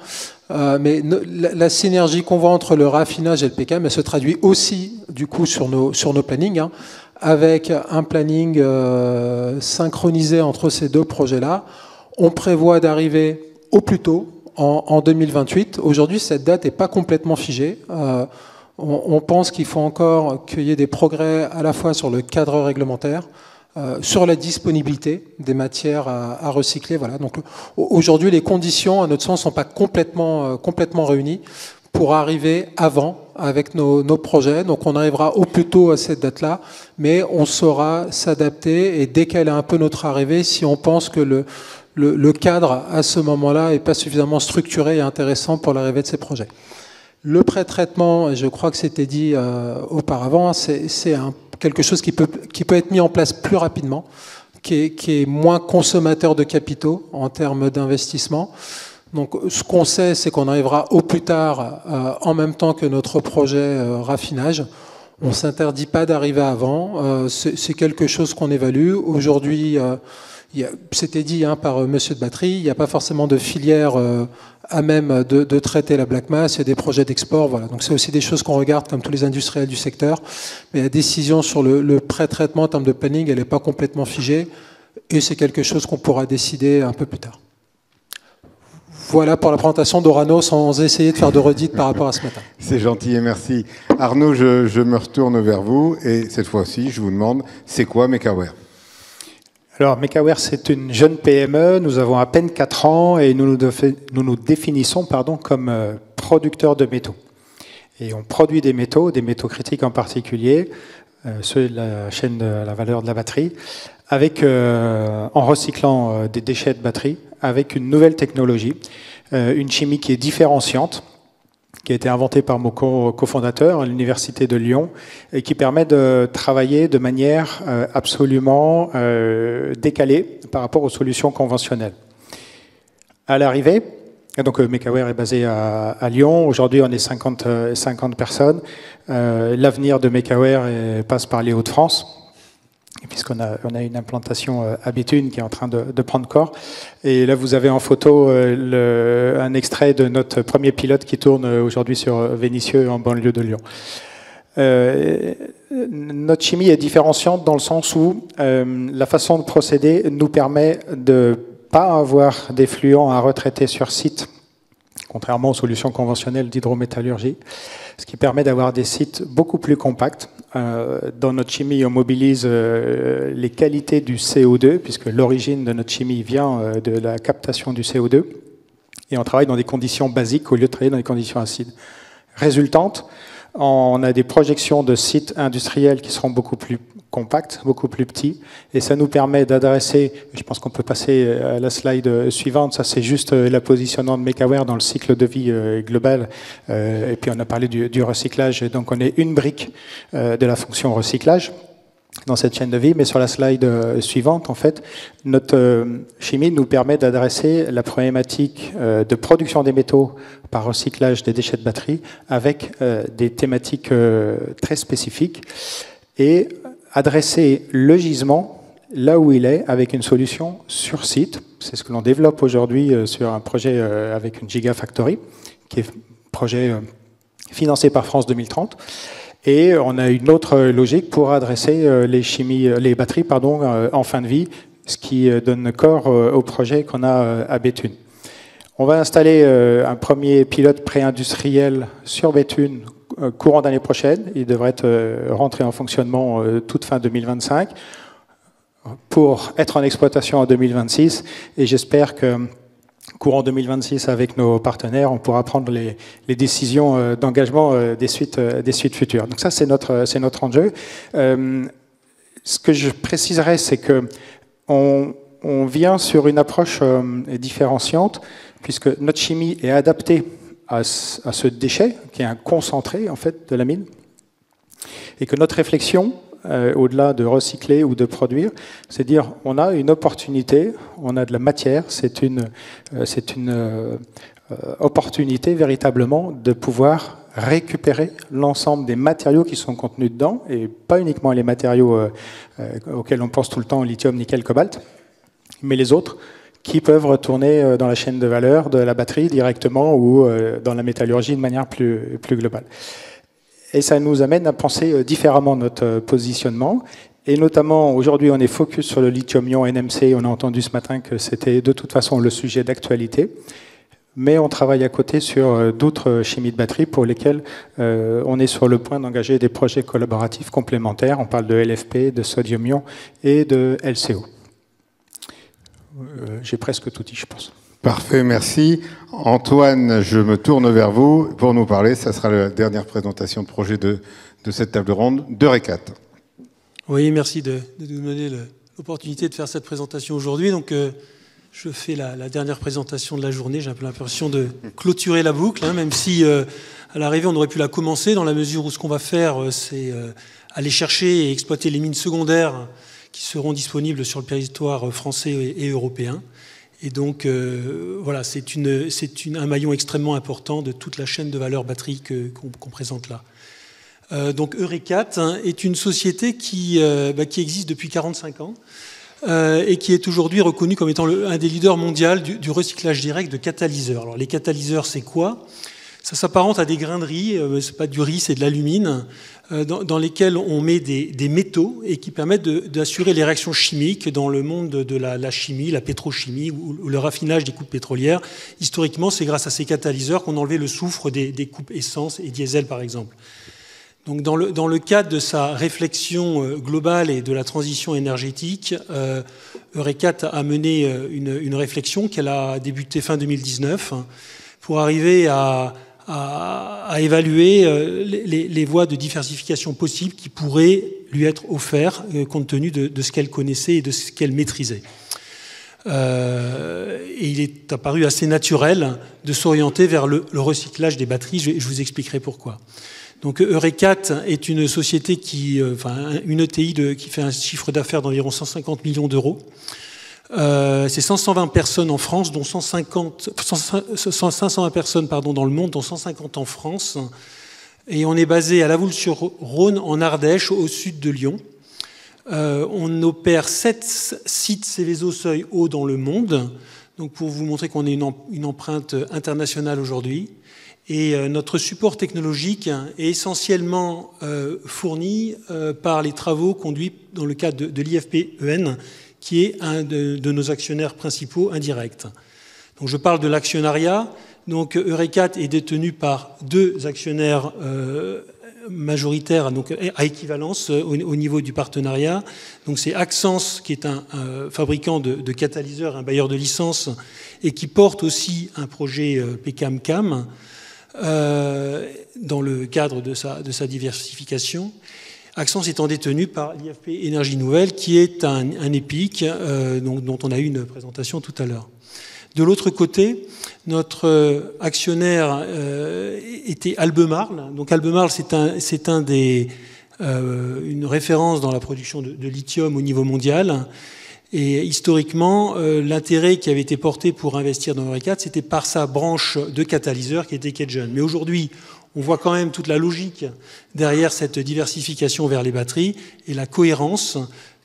mais la synergie qu'on voit entre le raffinage et le PECAM, elle se traduit aussi du coup sur nos plannings, hein, avec un planning synchronisé entre ces deux projets-là. On prévoit d'arriver au plus tôt en 2028. Aujourd'hui, cette date n'est pas complètement figée. On pense qu'il faut encore qu'il y ait des progrès à la fois sur le cadre réglementaire, sur la disponibilité des matières à recycler. Voilà. Donc aujourd'hui, les conditions, à notre sens, ne sont pas complètement réunies pour arriver avant avec nos projets. Donc on arrivera au plus tôt à cette date-là, mais on saura s'adapter et décaler un peu notre arrivée si on pense que le cadre à ce moment-là n'est pas suffisamment structuré et intéressant pour l'arrivée de ces projets. Le pré-traitement, je crois que c'était dit auparavant, c'est quelque chose qui peut être mis en place plus rapidement, qui est moins consommateur de capitaux en termes d'investissement. Donc ce qu'on sait, c'est qu'on arrivera au plus tard en même temps que notre projet raffinage. On ne s'interdit pas d'arriver avant. C'est quelque chose qu'on évalue. Aujourd'hui, c'était dit hein, par monsieur de Batterie, il n'y a pas forcément de filière à même de traiter la black mass, il y a des projets d'export. Voilà. Donc c'est aussi des choses qu'on regarde comme tous les industriels du secteur. Mais la décision sur le pré-traitement en termes de planning, elle n'est pas complètement figée. Et c'est quelque chose qu'on pourra décider un peu plus tard. Voilà pour la présentation d'Orano, sans essayer de faire de redites par rapport à ce matin. C'est gentil et merci. Arnaud, je me retourne vers vous et cette fois-ci, je vous demande, c'est quoi Mekaware ? Alors, Mekaware, c'est une jeune PME. Nous avons à peine 4 ans et nous nous définissons comme producteurs de métaux. Et on produit des métaux critiques en particulier, ceux de la chaîne de la valeur de la batterie, en recyclant des déchets de batterie avec une nouvelle technologie, une chimie qui est différenciante, qui a été inventée par mon cofondateur à l'Université de Lyon et qui permet de travailler de manière absolument décalée par rapport aux solutions conventionnelles. À l'arrivée, donc Mekaware est basé à Lyon. Aujourd'hui, on est 50 personnes. L'avenir de Mekaware passe par les Hauts-de-France. puisqu'on a une implantation à Béthune qui est en train de prendre corps. Et là, vous avez en photo un extrait de notre premier pilote qui tourne aujourd'hui sur Vénissieux, en banlieue de Lyon. Notre chimie est différenciante dans le sens où la façon de procéder nous permet de ne pas avoir d'effluents à retraiter sur site, contrairement aux solutions conventionnelles d'hydrométallurgie, ce qui permet d'avoir des sites beaucoup plus compacts. Dans notre chimie, on mobilise les qualités du CO2, puisque l'origine de notre chimie vient de la captation du CO2, et on travaille dans des conditions basiques au lieu de travailler dans des conditions acides. Résultante, on a des projections de sites industriels qui seront beaucoup plus compacts, beaucoup plus petits, et ça nous permet d'adresser, je pense qu'on peut passer à la slide suivante, ça c'est juste la positionnement de Mekaware dans le cycle de vie global, et puis on a parlé du recyclage, donc on est une brique de la fonction recyclage dans cette chaîne de vie, mais sur la slide suivante, en fait, notre chimie nous permet d'adresser la problématique de production des métaux par recyclage des déchets de batterie avec des thématiques très spécifiques et adresser le gisement là où il est avec une solution sur site. C'est ce que l'on développe aujourd'hui sur un projet avec une Gigafactory, qui est un projet financé par France 2030. Et on a une autre logique pour adresser les batteries en fin de vie, ce qui donne corps au projet qu'on a à Béthune. On va installer un premier pilote pré-industriel sur Béthune courant d'année prochaine. Il devrait être rentré en fonctionnement toute fin 2025 pour être en exploitation en 2026. Et j'espère que courant 2026, avec nos partenaires, on pourra prendre les décisions d'engagement des suites futures. Donc ça, c'est notre enjeu. Ce que je préciserai, c'est que on vient sur une approche différenciante, puisque notre chimie est adaptée à ce déchet, qui est un concentré en fait de l'amine, et que notre réflexion, au-delà de recycler ou de produire, c'est dire on a une opportunité, on a de la matière, c'est une opportunité véritablement de pouvoir récupérer l'ensemble des matériaux qui sont contenus dedans, et pas uniquement les matériaux auxquels on pense tout le temps, lithium, nickel, cobalt, mais les autres qui peuvent retourner dans la chaîne de valeur de la batterie directement ou dans la métallurgie de manière plus globale. Et ça nous amène à penser différemment notre positionnement. Et notamment, aujourd'hui, on est focus sur le lithium-ion NMC. On a entendu ce matin que c'était de toute façon le sujet d'actualité. Mais on travaille à côté sur d'autres chimies de batterie pour lesquelles on est sur le point d'engager des projets collaboratifs complémentaires. On parle de LFP, de sodium-ion et de LCO. J'ai presque tout dit, je pense. Parfait, merci. Antoine, je me tourne vers vous pour nous parler. Ça sera la dernière présentation de projet de cette table ronde d'Eurecat. Oui, merci de nous donner l'opportunité de faire cette présentation aujourd'hui. Donc, je fais la dernière présentation de la journée. J'ai un peu l'impression de clôturer la boucle, même si à l'arrivée, on aurait pu la commencer dans la mesure où ce qu'on va faire, c'est aller chercher et exploiter les mines secondaires qui seront disponibles sur le territoire français et européen. Et donc, voilà, c'est un maillon extrêmement important de toute la chaîne de valeur batterie qu'on présente là. Donc, Eurecat est une société qui existe depuis 45 ans et qui est aujourd'hui reconnue comme étant un des leaders mondiaux du recyclage direct de catalyseurs. Alors, les catalyseurs, c'est quoi ? Ça s'apparente à des grains de riz, c'est pas du riz, c'est de l'alumine, dans lesquels on met des métaux et qui permettent d'assurer les réactions chimiques dans le monde de la chimie, la pétrochimie ou le raffinage des coupes pétrolières. Historiquement, c'est grâce à ces catalyseurs qu'on enlevait le soufre des coupes essence et diesel, par exemple. Donc, dans le cadre de sa réflexion globale et de la transition énergétique, Eurecat a mené une réflexion qu'elle a débutée fin 2019 pour arriver à évaluer les voies de diversification possibles qui pourraient lui être offertes compte tenu de ce qu'elle connaissait et de ce qu'elle maîtrisait. Et il est apparu assez naturel de s'orienter vers le recyclage des batteries. Je vous expliquerai pourquoi. Donc Eurecat est une société une ETI qui fait un chiffre d'affaires d'environ 150 millions d'euros. C'est 520 personnes en France, dont 520 personnes dans le monde, dont 150 en France. Et on est basé à La Voulte-sur-Rhône, en Ardèche, au sud de Lyon. On opère 7 sites Seveso seuil haut dans le monde, donc pour vous montrer qu'on est une empreinte internationale aujourd'hui. Et notre support technologique est essentiellement fourni par les travaux conduits dans le cadre de l'IFP-EN, qui est un de nos actionnaires principaux indirects. Donc je parle de l'actionnariat. Donc Eurecat est détenu par 2 actionnaires majoritaire, donc à équivalence au niveau du partenariat. Donc c'est Axens qui est un fabricant de catalyseurs, un bailleur de licence, et qui porte aussi un projet PCAM-CAM dans le cadre de sa diversification. Axens étant détenu par l'IFP Énergie Nouvelle, qui est un EPIC dont on a eu une présentation tout à l'heure. De l'autre côté, notre actionnaire était Albemarle. Donc Albemarle, c'est une référence dans la production de lithium au niveau mondial. Et historiquement, l'intérêt qui avait été porté pour investir dans Eurecat, c'était par sa branche de catalyseur qui était Kedgen. Mais aujourd'hui, on voit quand même toute la logique derrière cette diversification vers les batteries et la cohérence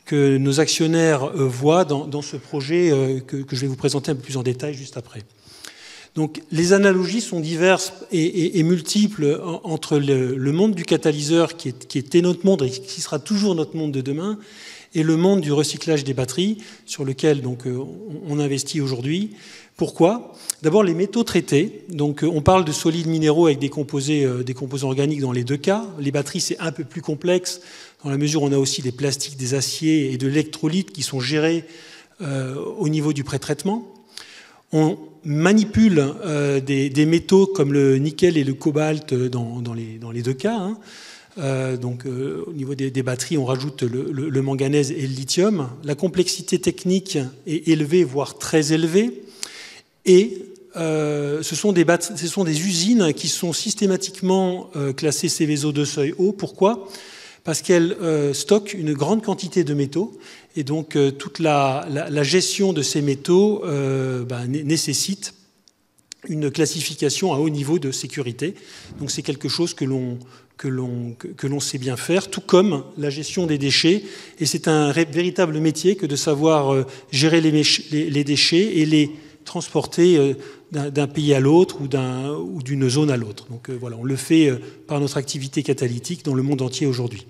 que nos actionnaires voient dans ce projet que je vais vous présenter un peu plus en détail juste après. Donc les analogies sont diverses et multiples entre le monde du catalyseur qui était notre monde et qui sera toujours notre monde de demain et le monde du recyclage des batteries sur lequel donc, on investit aujourd'hui. Pourquoi ? D'abord les métaux traités. Donc on parle de solides minéraux avec des composants organiques dans les 2 cas. Les batteries c'est un peu plus complexe dans la mesure où on a aussi des plastiques, des aciers et de l'électrolyte qui sont gérés au niveau du pré-traitement. On manipule des métaux comme le nickel et le cobalt dans les 2 cas. Hein. Au niveau des batteries, on rajoute le manganèse et le lithium. La complexité technique est élevée, voire très élevée. Et ce sont des usines qui sont systématiquement classées Seveso de seuil haut. Pourquoi ? Parce qu'elles stockent une grande quantité de métaux. Et donc, toute la gestion de ces métaux nécessite une classification à haut niveau de sécurité. Donc, c'est quelque chose que l'on sait bien faire, tout comme la gestion des déchets. Et c'est un véritable métier que de savoir gérer les déchets et les transporter d'un pays à l'autre ou d'une zone à l'autre. Donc voilà, on le fait par notre activité catalytique dans le monde entier aujourd'hui.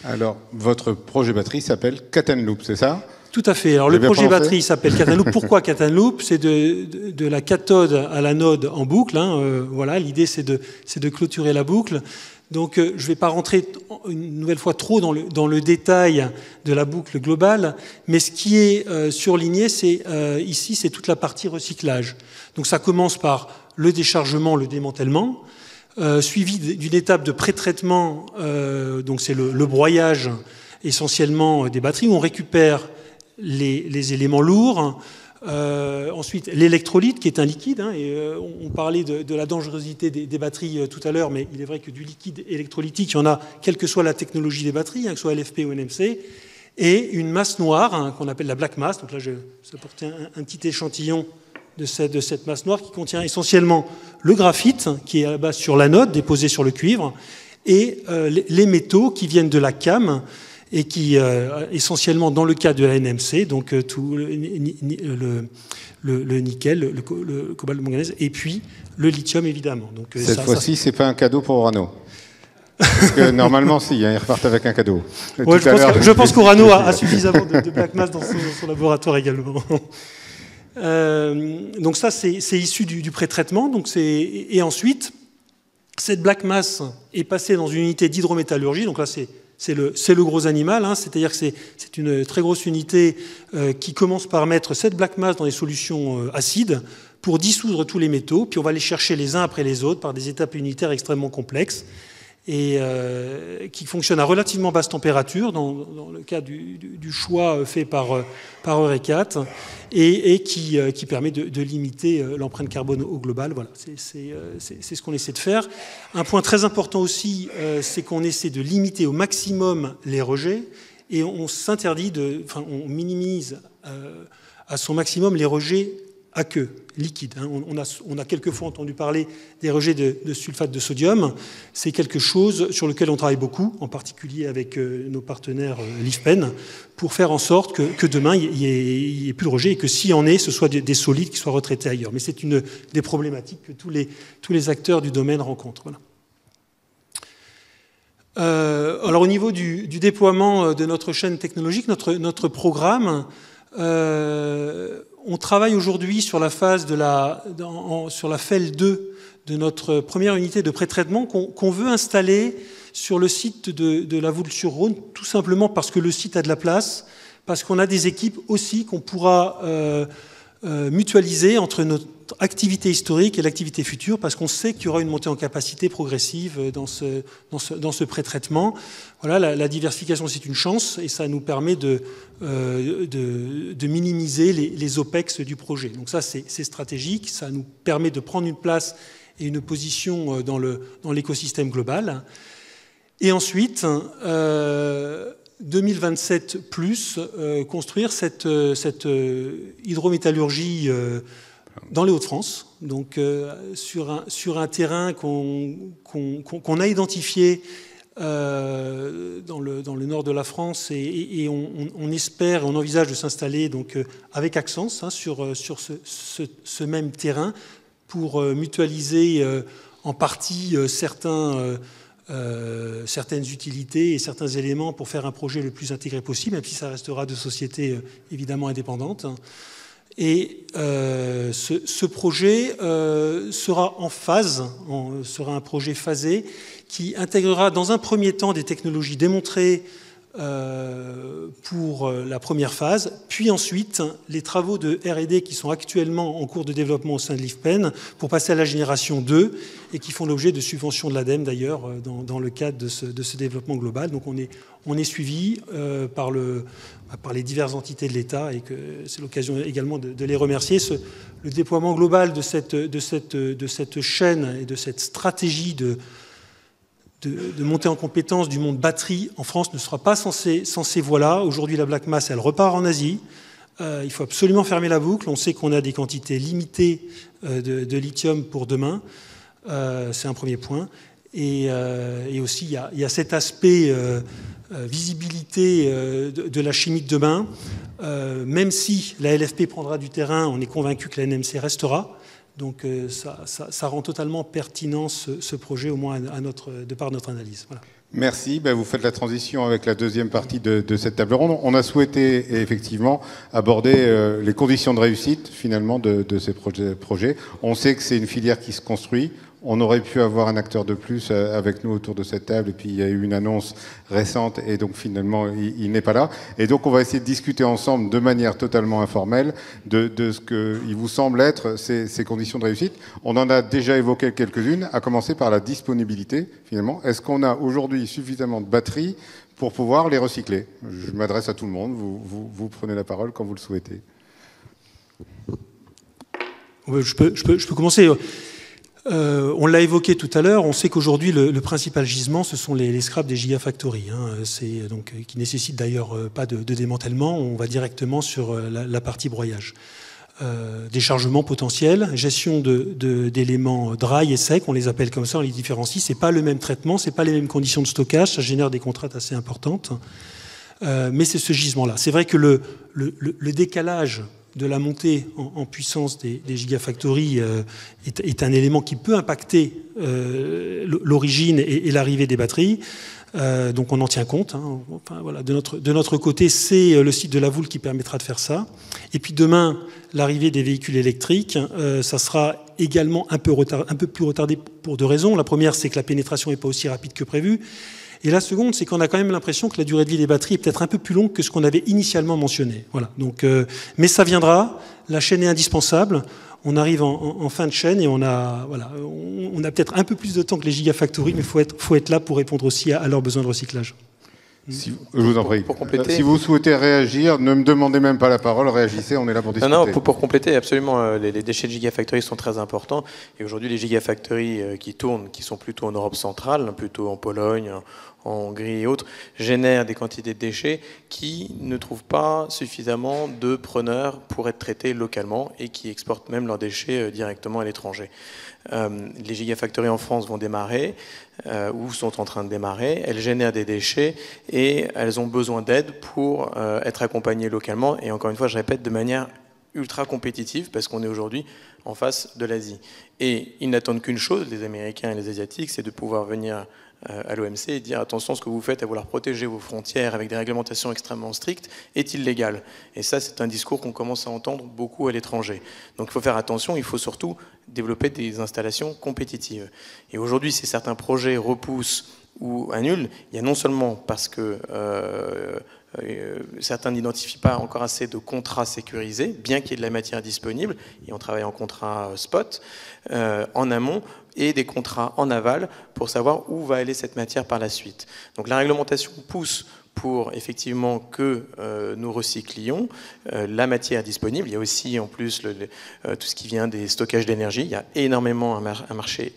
Alors, votre projet batterie s'appelle Cat&Loop, c'est ça ? Tout à fait. Alors le projet batterie s'appelle Cat&Loop. Pourquoi Cat&Loop ? C'est de la cathode à l'anode en boucle. Hein. Voilà, l'idée c'est de clôturer la boucle. Donc je ne vais pas rentrer une nouvelle fois trop dans le détail de la boucle globale, mais ce qui est surligné, ici, c'est toute la partie recyclage. Donc ça commence par le déchargement, le démantèlement, suivi d'une étape de pré-traitement, donc c'est le broyage essentiellement des batteries, où on récupère les éléments lourds. Ensuite, l'électrolyte, qui est un liquide, hein, et on parlait de la dangerosité des batteries tout à l'heure, mais il est vrai que du liquide électrolytique, il y en a, quelle que soit la technologie des batteries, hein, que ce soit LFP ou NMC, et une masse noire, hein, qu'on appelle la black mass. Donc là, je vais apporter un petit échantillon de cette masse noire qui contient essentiellement le graphite, qui est à la base sur l'anode, déposé sur le cuivre, et les métaux qui viennent de la CAM, et qui, essentiellement dans le cas de la NMC, donc tout le nickel, le cobalt, le manganèse, et puis le lithium, évidemment. Donc, cette fois-ci, ce n'est pas un cadeau pour Orano. Parce que normalement, si, hein, ils repartent avec un cadeau. Ouais, je pense qu'Orano a suffisamment de black mass dans son laboratoire également. Donc ça, c'est issu du pré-traitement. Et ensuite, cette black mass est passée dans une unité d'hydrométallurgie. Donc là, c'est le gros animal, hein, c'est-à-dire que c'est une très grosse unité qui commence par mettre cette black mass dans des solutions acides pour dissoudre tous les métaux, puis on va les chercher les uns après les autres par des étapes unitaires extrêmement complexes et qui fonctionnent à relativement basse température dans le cas du choix fait par Eurecat et qui permet de limiter l'empreinte carbone au global. Voilà, c'est ce qu'on essaie de faire. Un point très important aussi, c'est qu'on essaie de limiter au maximum les rejets et on minimise à son maximum les rejets aqueux, liquide. On a quelquefois entendu parler des rejets de sulfate de sodium. C'est quelque chose sur lequel on travaille beaucoup, en particulier avec nos partenaires l'IFPEN, pour faire en sorte que demain, il n'y ait plus de rejet et que s'il y en ait, ce soit des solides qui soient retraités ailleurs. Mais c'est une des problématiques que tous les acteurs du domaine rencontrent. Voilà. Alors au niveau du déploiement de notre chaîne technologique, notre programme, on travaille aujourd'hui sur la phase sur la FEL 2 de notre première unité de pré-traitement qu'on veut installer sur le site de la Voulte-sur-Rhône, tout simplement parce que le site a de la place, parce qu'on a des équipes aussi qu'on pourra mutualiser entre notre activité historique et l'activité future, parce qu'on sait qu'il y aura une montée en capacité progressive dans ce pré-traitement. Voilà, la diversification, c'est une chance, et ça nous permet de minimiser les OPEX du projet. Donc ça, c'est stratégique, ça nous permet de prendre une place et une position dans l'écosystème global. Et ensuite, 2027 plus, construire cette hydrométallurgie dans les Hauts-de-France, donc sur un terrain qu'on a identifié dans le nord de la France, et on espère et on envisage de s'installer donc avec Axence sur ce même terrain pour mutualiser en partie certaines utilités et certains éléments pour faire un projet le plus intégré possible, même si ça restera de sociétés évidemment indépendantes. Et ce projet sera en phase, sera un projet phasé qui intégrera dans un premier temps des technologies démontrées pour la première phase, puis ensuite les travaux de R&D qui sont actuellement en cours de développement au sein de l'IFPEN pour passer à la génération 2 et qui font l'objet de subventions de l'ADEME d'ailleurs dans le cadre de ce développement global. Donc on est suivi par les diverses entités de l'État, et que c'est l'occasion également de les remercier. Le déploiement global de cette chaîne et de cette stratégie de montée en compétence du monde batterie en France ne sera pas sans ces voies-là. Aujourd'hui, la Black Mass, elle repart en Asie. Il faut absolument fermer la boucle. On sait qu'on a des quantités limitées de lithium pour demain. C'est un premier point. Et aussi, il y a cet aspect visibilité de la chimie de demain. Même si la LFP prendra du terrain, on est convaincu que la NMC restera. Donc ça rend totalement pertinent ce projet, au moins de par notre analyse. Voilà. Merci. Vous faites la transition avec la deuxième partie de cette table ronde. On a souhaité effectivement aborder les conditions de réussite finalement de ces projets. On sait que c'est une filière qui se construit. On aurait pu avoir un acteur de plus avec nous autour de cette table, et puis il y a eu une annonce récente, et donc finalement il n'est pas là. Et donc on va essayer de discuter ensemble de manière totalement informelle de ce qu'il vous semble être ces conditions de réussite. On en a déjà évoqué quelques-unes, à commencer par la disponibilité finalement. Est-ce qu'on a aujourd'hui suffisamment de batteries pour pouvoir les recycler? Je m'adresse à tout le monde, vous prenez la parole quand vous le souhaitez. Je peux commencer. On l'a évoqué tout à l'heure, on sait qu'aujourd'hui le principal gisement, ce sont les scraps des gigafactories, qui nécessitent d'ailleurs pas de démantèlement, on va directement sur la partie broyage. Déchargement potentiel, gestion d'éléments dry et secs, on les appelle comme ça, on les différencie, c'est pas le même traitement, c'est pas les mêmes conditions de stockage, ça génère des contraintes assez importantes, mais c'est ce gisement-là. C'est vrai que le décalage de la montée en puissance des gigafactories est un élément qui peut impacter l'origine et l'arrivée des batteries. Donc on en tient compte. Enfin, voilà, de notre côté, c'est le site de la Voulte qui permettra de faire ça. Et puis demain, l'arrivée des véhicules électriques, ça sera également un peu plus retardé pour deux raisons. La première, c'est que la pénétration n'est pas aussi rapide que prévu. Et la seconde, c'est qu'on a quand même l'impression que la durée de vie des batteries est peut-être un peu plus longue que ce qu'on avait initialement mentionné. Voilà. Donc, mais ça viendra, la chaîne est indispensable, on arrive en fin de chaîne et on a peut-être un peu plus de temps que les gigafactories, mais il faut être là pour répondre aussi à leurs besoins de recyclage. Je vous en prie. Pour compléter. Si vous souhaitez réagir, ne me demandez même pas la parole, réagissez, on est là pour discuter. Non, pour compléter, absolument, les déchets de gigafactories sont très importants. Et aujourd'hui, les gigafactories qui tournent, qui sont plutôt en Europe centrale, plutôt en Pologne, en Hongrie et autres, génèrent des quantités de déchets qui ne trouvent pas suffisamment de preneurs pour être traités localement et qui exportent même leurs déchets directement à l'étranger. Les gigafactories en France vont démarrer, ou sont en train de démarrer, elles génèrent des déchets et elles ont besoin d'aide pour être accompagnées localement, et encore une fois, je répète, de manière ultra compétitive, parce qu'on est aujourd'hui en face de l'Asie. Et ils n'attendent qu'une chose, les Américains et les Asiatiques, c'est de pouvoir venir à l'OMC et dire attention, ce que vous faites à vouloir protéger vos frontières avec des réglementations extrêmement strictes est illégal. Et ça, c'est un discours qu'on commence à entendre beaucoup à l'étranger. Donc il faut faire attention, il faut surtout développer des installations compétitives. Et aujourd'hui, si certains projets repoussent ou annulent, il y a non seulement parce que certains n'identifient pas encore assez de contrats sécurisés, bien qu'il y ait de la matière disponible, et on travaille en contrat spot, en amont, et des contrats en aval pour savoir où va aller cette matière par la suite. Donc la réglementation pousse pour effectivement que nous recyclions la matière disponible. Il y a aussi en plus tout ce qui vient des stockages d'énergie. Il y a énormément un marché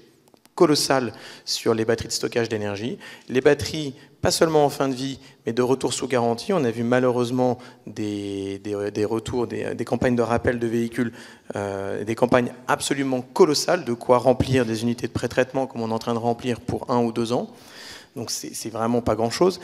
colossal sur les batteries de stockage d'énergie. Les batteries, pas seulement en fin de vie, mais de retour sous garantie. On a vu malheureusement des retours, des campagnes de rappel de véhicules, des campagnes absolument colossales, de quoi remplir des unités de pré-traitement comme on est en train de remplir pour 1 ou 2 ans. Donc c'est vraiment pas grand-chose.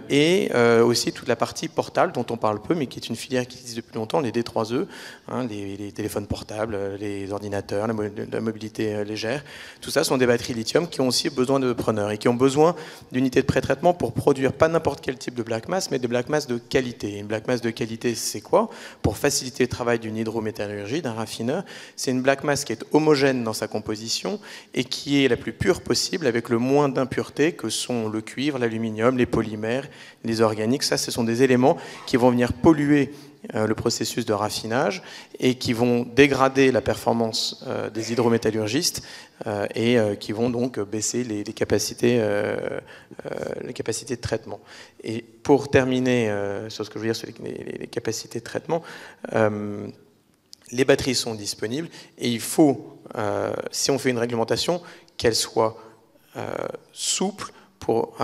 Et aussi toute la partie portable dont on parle peu, mais qui est une filière qui existe depuis longtemps, les D3E, hein, les téléphones portables, les ordinateurs, la mobilité légère. Tout ça sont des batteries lithium qui ont aussi besoin de preneurs et qui ont besoin d'unités de pré-traitement pour produire pas n'importe quel type de black mass, mais de black mass de qualité. Une black mass de qualité, c'est quoi? Pour faciliter le travail d'une hydrométallurgie, d'un raffineur, c'est une black mass qui est homogène dans sa composition et qui est la plus pure possible, avec le moins d'impuretés que sont le cuivre, l'aluminium, les polymères, les organiques. Ça, ce sont des éléments qui vont venir polluer le processus de raffinage et qui vont dégrader la performance des hydrométallurgistes et qui vont donc baisser les capacités de traitement. Et pour terminer sur ce que je veux dire sur les capacités de traitement, les batteries sont disponibles et il faut, si on fait une réglementation, qu'elle soit souple pour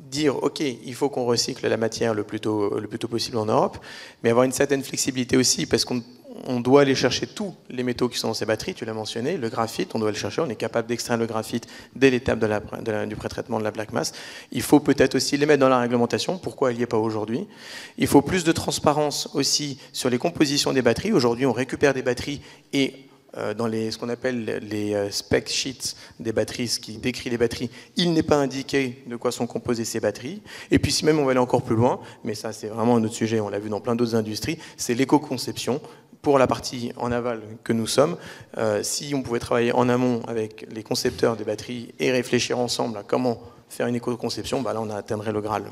dire ok, il faut qu'on recycle la matière le plus tôt possible en Europe, mais avoir une certaine flexibilité aussi, parce qu'on doit aller chercher tous les métaux qui sont dans ces batteries, tu l'as mentionné, le graphite, on doit le chercher, on est capable d'extraire le graphite dès l'étape du pré-traitement de la black mass. Il faut peut-être aussi les mettre dans la réglementation, pourquoi il n'y est pas aujourd'hui. Il faut plus de transparence aussi sur les compositions des batteries. Aujourd'hui, on récupère des batteries et dans ce qu'on appelle les spec sheets des batteries, ce qui décrit les batteries, il n'est pas indiqué de quoi sont composées ces batteries. Et puis si même on va aller encore plus loin, mais ça c'est vraiment un autre sujet, on l'a vu dans plein d'autres industries, c'est l'éco-conception. Pour la partie en aval que nous sommes, si on pouvait travailler en amont avec les concepteurs des batteries et réfléchir ensemble à comment faire une éco-conception, bah là on atteindrait le Graal.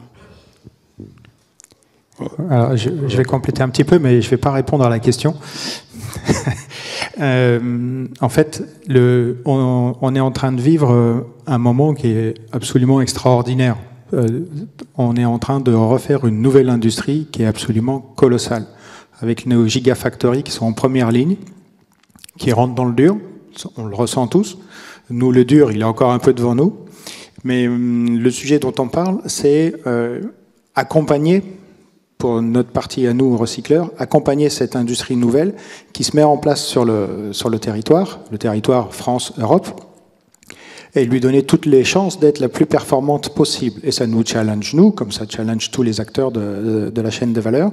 Alors, je vais compléter un petit peu, mais je ne vais pas répondre à la question. En fait, on est en train de vivre un moment qui est absolument extraordinaire. On est en train de refaire une nouvelle industrie qui est absolument colossale, avec nos gigafactories qui sont en première ligne, qui rentrent dans le dur. On le ressent tous. Nous, le dur, il est encore un peu devant nous. Mais le sujet dont on parle, c'est accompagner, pour notre partie à nous, recycleurs, accompagner cette industrie nouvelle qui se met en place sur le territoire France-Europe, et lui donner toutes les chances d'être la plus performante possible. Et ça nous challenge, nous, comme ça challenge tous les acteurs de la chaîne de valeur.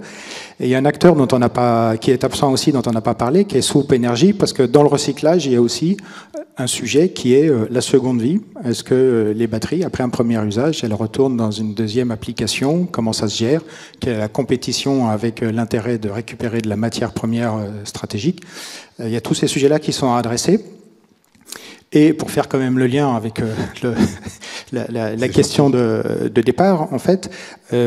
Et il y a un acteur qui est absent aussi, dont on n'a pas parlé, qui est Swoop Energy, parce que dans le recyclage, il y a aussi un sujet qui est la seconde vie. Est-ce que les batteries, après un premier usage, elles retournent dans une deuxième application? Comment ça se gère? Quelle est la compétition avec l'intérêt de récupérer de la matière première stratégique? Il y a tous ces sujets-là qui sont adressés. Et pour faire quand même le lien avec la question de départ, en fait,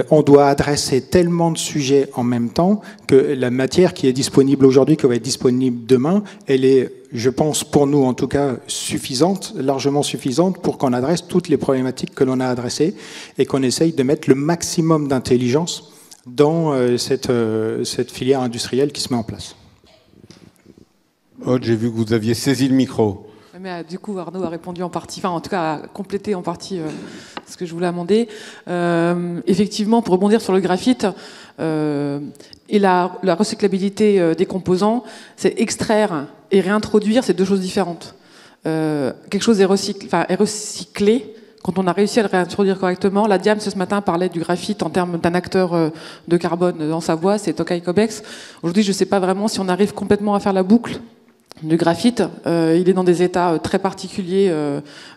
on doit adresser tellement de sujets en même temps que la matière qui est disponible aujourd'hui, qui va être disponible demain, elle est, je pense, pour nous en tout cas, suffisante, largement suffisante pour qu'on adresse toutes les problématiques que l'on a adressées et qu'on essaye de mettre le maximum d'intelligence dans cette filière industrielle qui se met en place. Aude, j'ai vu que vous aviez saisi le micro. Mais du coup, Arnaud a répondu en partie, enfin en tout cas a complété en partie ce que je voulais amender. Effectivement, pour rebondir sur le graphite et la recyclabilité des composants, c'est extraire et réintroduire, c'est deux choses différentes. Quelque chose est recyclé quand on a réussi à le réintroduire correctement. La Diam, ce matin, parlait du graphite en termes d'un acteur de carbone dans sa voie, c'est Tokai Cobex. Aujourd'hui, je ne sais pas vraiment si on arrive complètement à faire la boucle du graphite. Il est dans des états très particuliers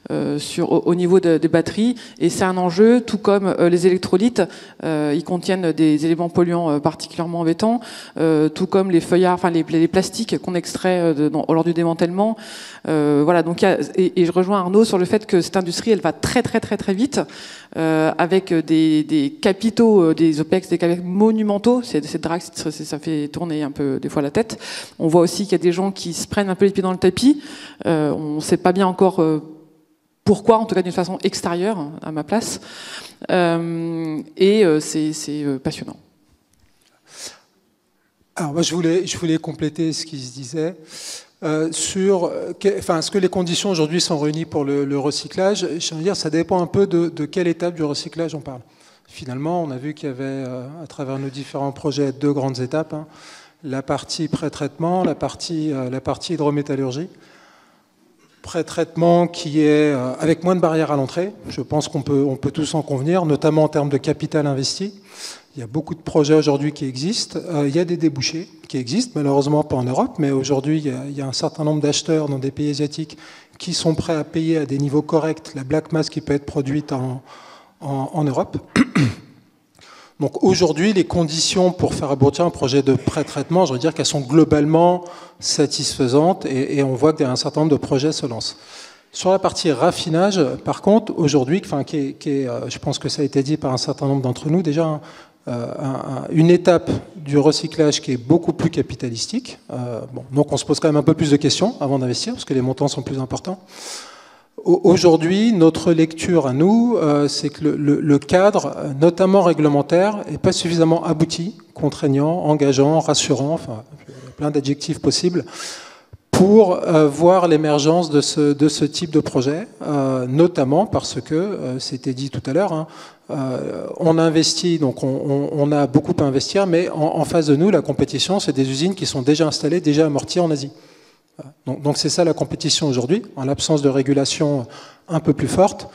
au niveau des batteries, et c'est un enjeu, tout comme les électrolytes. Ils contiennet des éléments polluants particulièrement embêtants, tout comme les feuillards, enfin les plastiques qu'on extrait lors du démantèlement. Voilà, donc et je rejoins Arnaud sur le fait que cette industrie, elle va très très très très vite, avec des capitaux, des OPEX, des capitaux monumentaux. C'est drague, ça fait tourner un peu des fois la tête. On voit aussi qu'il y a des gens qui se prennent un peu les pieds dans le tapis. On ne sait pas bien encore pourquoi, en tout cas d'une façon extérieure, à ma place. C'est passionnant. Alors moi, je voulais compléter ce qui se disait. Sur est-ce que les conditions aujourd'hui sont réunies pour le recyclage? Je veux dire, ça dépend un peu de quelle étape du recyclage on parle. Finalement, on a vu qu'il y avait, à travers nos différents projets, deux grandes étapes. La partie pré-traitement, la partie hydrométallurgie. Pré-traitement qui est avec moins de barrières à l'entrée. Je pense qu'on peut tous en convenir, notamment en termes de capital investi. Il y a beaucoup de projets aujourd'hui qui existent. Il y a des débouchés qui existent, malheureusement pas en Europe, mais aujourd'hui il y a un certain nombre d'acheteurs dans des pays asiatiques qui sont prêts à payer à des niveaux corrects la black mass qui peut être produite en Europe. Donc aujourd'hui, les conditions pour faire aboutir un projet de pré-traitement, je veux dire qu'elles sont globalement satisfaisantes, et on voit qu'un certain nombre de projets se lancent. Sur la partie raffinage, par contre, aujourd'hui, je pense que ça a été dit par un certain nombre d'entre nous, déjà une étape du recyclage qui est beaucoup plus capitalistique. Donc on se pose quand même un peu plus de questions avant d'investir, parce que les montants sont plus importants. Aujourd'hui, notre lecture à nous, c'est que le cadre, notamment réglementaire, n'est pas suffisamment abouti, contraignant, engageant, rassurant, enfin plein d'adjectifs possibles, pour voir l'émergence de ce type de projet, notamment parce que, c'était dit tout à l'heure, on a investi, donc on a beaucoup à investir, mais en face de nous, la compétition, c'est des usines qui sont déjà installées, déjà amorties en Asie. Donc c'est ça la compétition aujourd'hui, en l'absence de régulation un peu plus forte.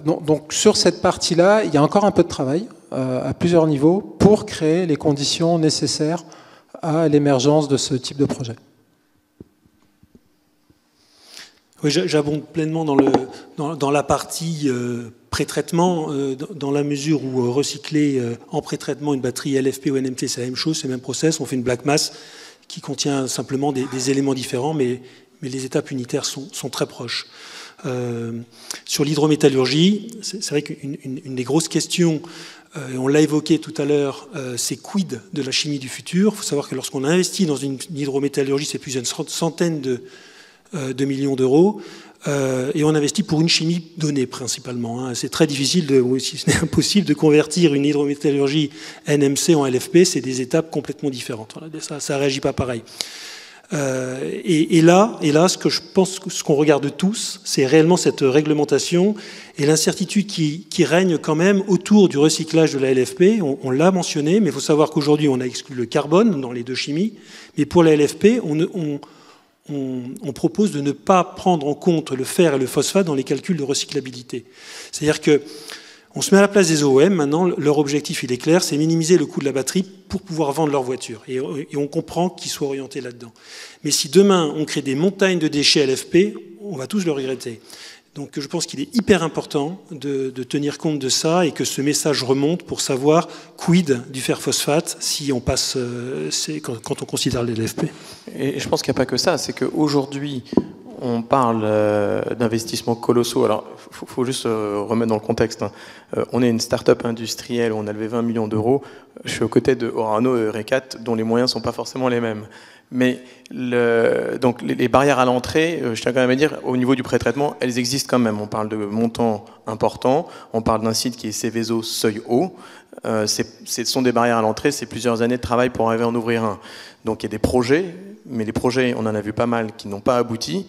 Donc sur cette partie-là, il y a encore un peu de travail à plusieurs niveaux pour créer les conditions nécessaires à l'émergence de ce type de projet. Oui, j'abonde pleinement dans la partie pré-traitement, dans la mesure où recycler en pré-traitement une batterie LFP ou NMC, c'est la même chose, c'est le même process, on fait une black mass qui contient simplement des éléments différents, mais les étapes unitaires sont très proches. Sur l'hydrométallurgie, c'est vrai qu'une des grosses questions, et on l'a évoqué tout à l'heure, c'est quid de la chimie du futur. Il faut savoir que lorsqu'on investit dans une hydrométallurgie, c'est plusieurs centaines de millions d'euros, et on investit pour une chimie donnée principalement. C'est très difficile, si ce n'est impossible, de convertir une hydrométallurgie NMC en LFP, c'est des étapes complètement différentes. Ça ne réagit pas pareil. Et là, ce que je pense, ce qu'on regarde tous, c'est réellement cette réglementation et l'incertitude qui règne quand même autour du recyclage de la LFP. On l'a mentionné, mais il faut savoir qu'aujourd'hui, on a exclu le carbone dans les deux chimies, mais pour la LFP, on propose de ne pas prendre en compte le fer et le phosphate dans les calculs de recyclabilité. C'est-à-dire que on se met à la place des OEM, maintenant, leur objectif, il est clair, c'est minimiser le coût de la batterie pour pouvoir vendre leur voiture. Et on comprend qu'ils soient orientés là-dedans. Mais si demain, on crée des montagnes de déchets LFP, on va tous le regretter. Donc je pense qu'il est hyper important de tenir compte de ça et que ce message remonte pour savoir quid du fer phosphate si on passe, quand on considère les LFP. Et je pense qu'il n'y a pas que ça, c'est qu'aujourd'hui, on parle d'investissements colossaux. Alors, il faut juste remettre dans le contexte. On est une start-up industrielle où on a levé 20 millions d'euros. Je suis aux côtés de Orano et Eurecat, dont les moyens ne sont pas forcément les mêmes. Mais donc les barrières à l'entrée, je tiens quand même à dire, au niveau du pré-traitement, elles existent quand même. On parle de montants importants. On parle d'un site qui est Céveso seuil haut. Ce sont des barrières à l'entrée. C'est plusieurs années de travail pour arriver à en ouvrir un. Donc il y a des projets, mais les projets, on en a vu pas mal qui n'ont pas abouti.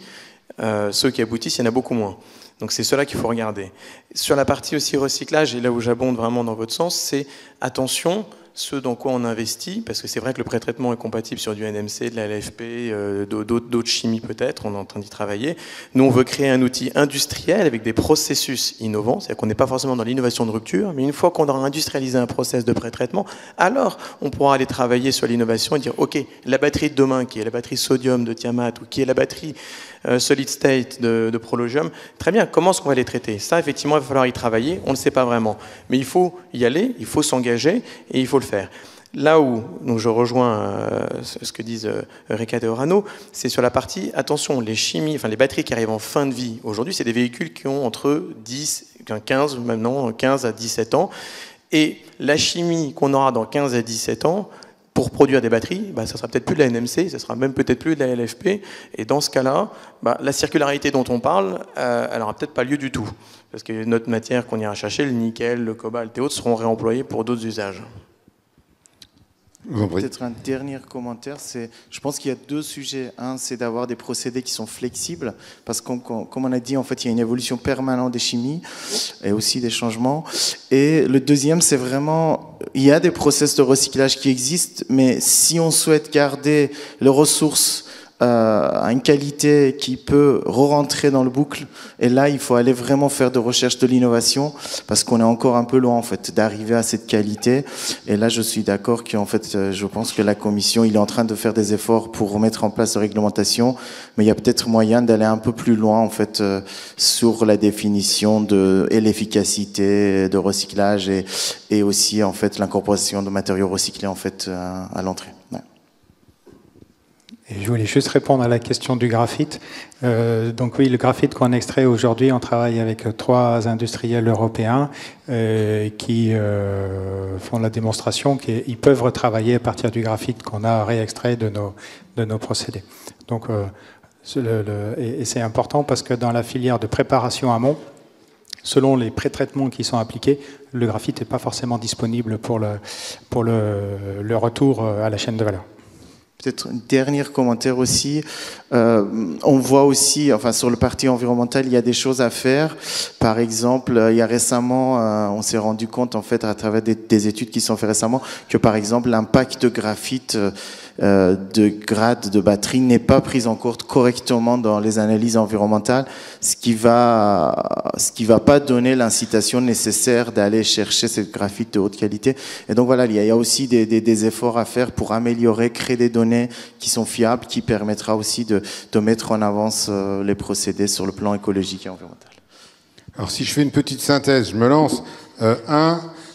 Ceux qui aboutissent, il y en a beaucoup moins. Donc c'est cela qu'il faut regarder. Sur la partie aussi recyclage, et là où j'abonde vraiment dans votre sens, c'est attention, ce dans quoi on investit, parce que c'est vrai que le pré-traitement est compatible sur du NMC, de la LFP, d'autres chimies peut-être, on est en train d'y travailler. Nous, on veut créer un outil industriel avec des processus innovants, c'est-à-dire qu'on n'est pas forcément dans l'innovation de rupture, mais une fois qu'on aura industrialisé un process de pré-traitement, alors on pourra aller travailler sur l'innovation et dire, ok, la batterie de demain, qui est la batterie sodium de Tiamat, ou qui est la batterie solid state de Prologium, très bien, comment est-ce qu'on va les traiter? Ça, effectivement, il va falloir y travailler, on ne le sait pas vraiment. Mais il faut y aller, il faut s'engager et il faut le faire. Là où donc je rejoins ce que disent Eureka et Orano, c'est sur la partie, attention, les chimies, enfin les batteries qui arrivent en fin de vie, aujourd'hui, c'est des véhicules qui ont entre 15 à 17 ans. Et la chimie qu'on aura dans 15 à 17 ans, pour produire des batteries, ça sera peut-être plus de la NMC, ça sera même peut-être plus de la LFP. Et dans ce cas-là, la circularité dont on parle, elle n'aura peut-être pas lieu du tout. Parce que notre matière qu'on ira chercher, le nickel, le cobalt et autres, seront réemployés pour d'autres usages. Peut-être un dernier commentaire, je pense qu'il y a deux sujets. Un, c'est d'avoir des procédés qui sont flexibles, parce que comme on a dit, en fait, il y a une évolution permanente des chimies et aussi des changements. Et le deuxième, c'est vraiment, il y a des process de recyclage qui existent, mais si on souhaite garder les ressources à une qualité qui peut re-rentrer dans le boucle, et là il faut aller vraiment faire de recherche de l'innovation, parce qu'on est encore un peu loin en fait d'arriver à cette qualité. Et là je suis d'accord qu'en fait je pense que la Commission il est en train de faire des efforts pour remettre en place la réglementation, mais il y a peut-être moyen d'aller un peu plus loin en fait sur la définition et l'efficacité de recyclage et aussi en fait l'incorporation de matériaux recyclés en fait à l'entrée. Ouais. Et je voulais juste répondre à la question du graphite. Donc oui, le graphite qu'on extrait aujourd'hui, on travaille avec 3 industriels européens qui font la démonstration qu'ils peuvent retravailler à partir du graphite qu'on a réextrait de nos procédés. Donc, et c'est important parce que dans la filière de préparation amont, selon les pré-traitements qui sont appliqués, le graphite n'est pas forcément disponible pour le retour à la chaîne de valeur. Peut-être un dernier commentaire aussi. On voit aussi, enfin sur le parti environnemental, il y a des choses à faire. Par exemple, il y a récemment, on s'est rendu compte en fait à travers des études qui sont faites récemment que par exemple l'impact de graphite de grade de batterie n'est pas pris en compte correctement dans les analyses environnementales, ce qui va pas donner l'incitation nécessaire d'aller chercher cette graphite de haute qualité. Et donc voilà, il y a aussi des efforts à faire pour améliorer, créer des données qui sont fiables, qui permettra aussi de mettre en avance les procédés sur le plan écologique et environnemental. Alors si je fais une petite synthèse, je me lance.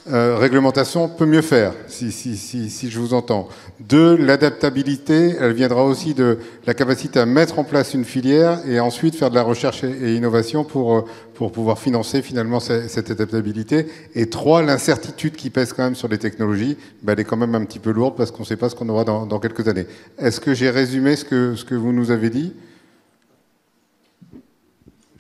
Réglementation peut mieux faire, si je vous entends. 2, l'adaptabilité, elle viendra aussi de la capacité à mettre en place une filière et ensuite faire de la recherche et innovation pour pouvoir financer finalement cette adaptabilité. Et 3, l'incertitude qui pèse quand même sur les technologies, elle est quand même un petit peu lourde parce qu'on ne sait pas ce qu'on aura dans quelques années. Est-ce que j'ai résumé ce que vous nous avez dit ?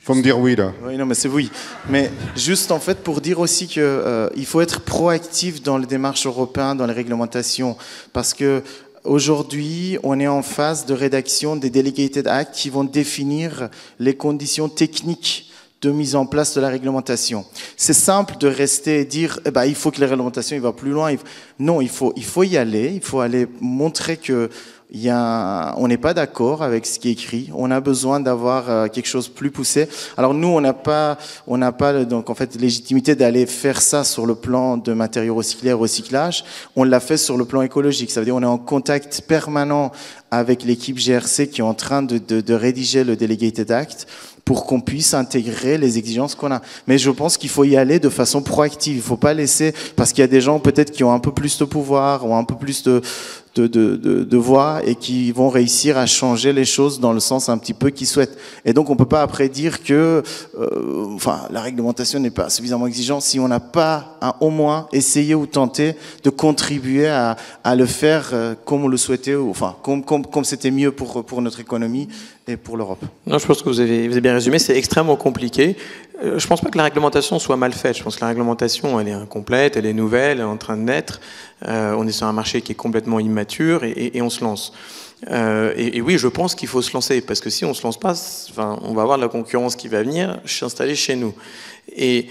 Faut me dire oui, là. Oui, non, mais c'est oui. Mais juste, en fait, pour dire aussi qu'il faut être proactif dans les démarches européennes, dans les réglementations. Parce que aujourd'hui, on est en phase de rédaction des Delegated Acts qui vont définir les conditions techniques de mise en place de la réglementation. C'est simple de rester et dire il faut que la réglementation va plus loin. Non, il faut y aller. Il faut aller montrer que on n'est pas d'accord avec ce qui est écrit. On a besoin d'avoir quelque chose de plus poussé. Alors nous, on n'a pas donc en fait légitimité d'aller faire ça sur le plan de matériaux recyclés, recyclage. On l'a fait sur le plan écologique. Ça veut dire on est en contact permanent avec l'équipe GRC qui est en train de rédiger le Delegated Act pour qu'on puisse intégrer les exigences qu'on a. Mais je pense qu'il faut y aller de façon proactive. Il ne faut pas laisser, parce qu'il y a des gens peut-être qui ont un peu plus de pouvoir, ou un peu plus de voix et qui vont réussir à changer les choses dans le sens un petit peu qu'ils souhaitent. Et donc on peut pas après dire que la réglementation n'est pas suffisamment exigeante si on n'a pas au moins essayé ou tenté de contribuer à le faire comme on le souhaitait, ou comme c'était mieux pour notre économie et pour l'Europe. Non, je pense que vous avez bien résumé. C'est extrêmement compliqué. Je ne pense pas que la réglementation soit mal faite. Je pense que la réglementation, elle est incomplète, elle est nouvelle, elle est en train de naître. On est sur un marché qui est complètement immature et on se lance. Et oui, je pense qu'il faut se lancer, parce que si on ne se lance pas, on va avoir de la concurrence qui va venir s'installer chez nous. Et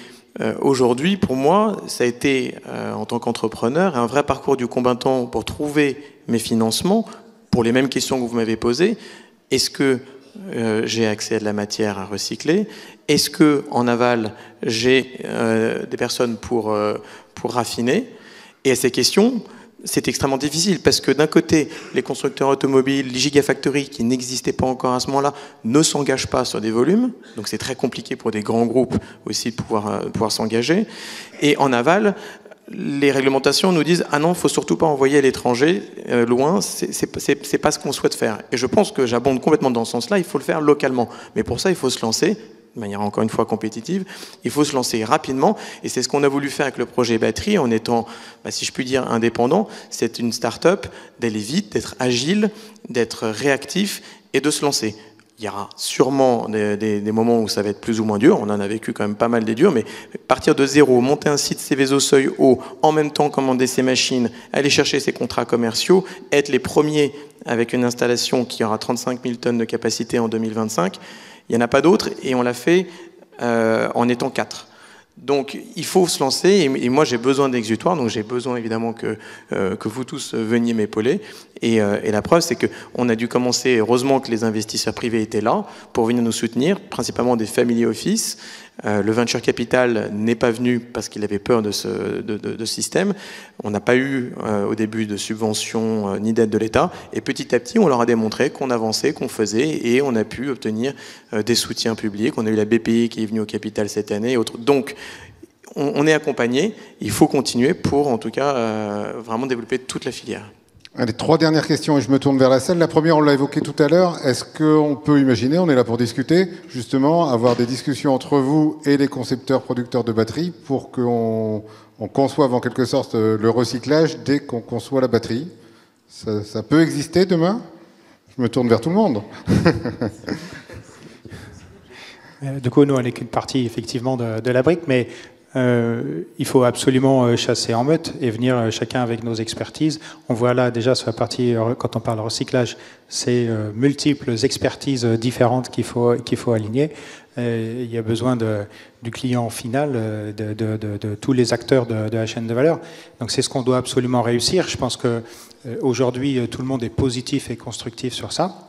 aujourd'hui, pour moi, ça a été, en tant qu'entrepreneur, un vrai parcours du combattant pour trouver mes financements, pour les mêmes questions que vous m'avez posées. Est-ce que j'ai accès à de la matière à recycler? Est-ce que en aval, j'ai des personnes pour raffiner? Et à ces questions, c'est extrêmement difficile parce que d'un côté, les constructeurs automobiles, les gigafactories qui n'existaient pas encore à ce moment-là, ne s'engagent pas sur des volumes. Donc c'est très compliqué pour des grands groupes aussi de pouvoir s'engager. Et en aval, les réglementations nous disent « Ah non, il ne faut surtout pas envoyer à l'étranger, loin, c'est pas ce qu'on souhaite faire. » Et je pense que j'abonde complètement dans ce sens-là, il faut le faire localement. Mais pour ça, il faut se lancer de manière encore une fois compétitive, il faut se lancer rapidement, et c'est ce qu'on a voulu faire avec le projet batterie, en étant, si je puis dire, indépendant. C'est une start-up d'aller vite, d'être agile, d'être réactif et de se lancer. Il y aura sûrement des moments où ça va être plus ou moins dur, on en a vécu quand même pas mal des durs, mais partir de zéro, monter un site Céveso seuil haut, en même temps commander ses machines, aller chercher ses contrats commerciaux, être les premiers avec une installation qui aura 35 000 tonnes de capacité en 2025, il n'y en a pas d'autres, et on l'a fait en étant 4. Donc il faut se lancer, et moi j'ai besoin d'exutoire, donc j'ai besoin évidemment que vous tous veniez m'épauler. Et la preuve, c'est qu'on a dû commencer, heureusement que les investisseurs privés étaient là, pour venir nous soutenir, principalement des family office. Le venture capital n'est pas venu parce qu'il avait peur de ce système. On n'a pas eu au début de subventions ni d'aide de l'État. Et petit à petit, on leur a démontré qu'on avançait, qu'on faisait, et on a pu obtenir des soutiens publics. On a eu la BPI qui est venue au capital cette année et autres. Donc, on est accompagné. Il faut continuer pour, en tout cas, vraiment développer toute la filière. Allez, 3 dernières questions et je me tourne vers la salle. La première, on l'a évoqué tout à l'heure. Est-ce qu'on peut imaginer, on est là pour discuter, justement, avoir des discussions entre vous et les concepteurs, producteurs de batteries pour qu'on conçoive en quelque sorte le recyclage dès qu'on conçoit la batterie? Ça peut exister demain? Je me tourne vers tout le monde. Du coup, nous, on n'est qu'une partie, effectivement, de la brique, mais il faut absolument chasser en meute et venir chacun avec nos expertises. On voit là déjà sur la partie, quand on parle recyclage, c'est multiples expertises différentes qu'il faut aligner. Il y a besoin du client final, de tous les acteurs de la chaîne de valeur. Donc c'est ce qu'on doit absolument réussir. Je pense qu'aujourd'hui, tout le monde est positif et constructif sur ça.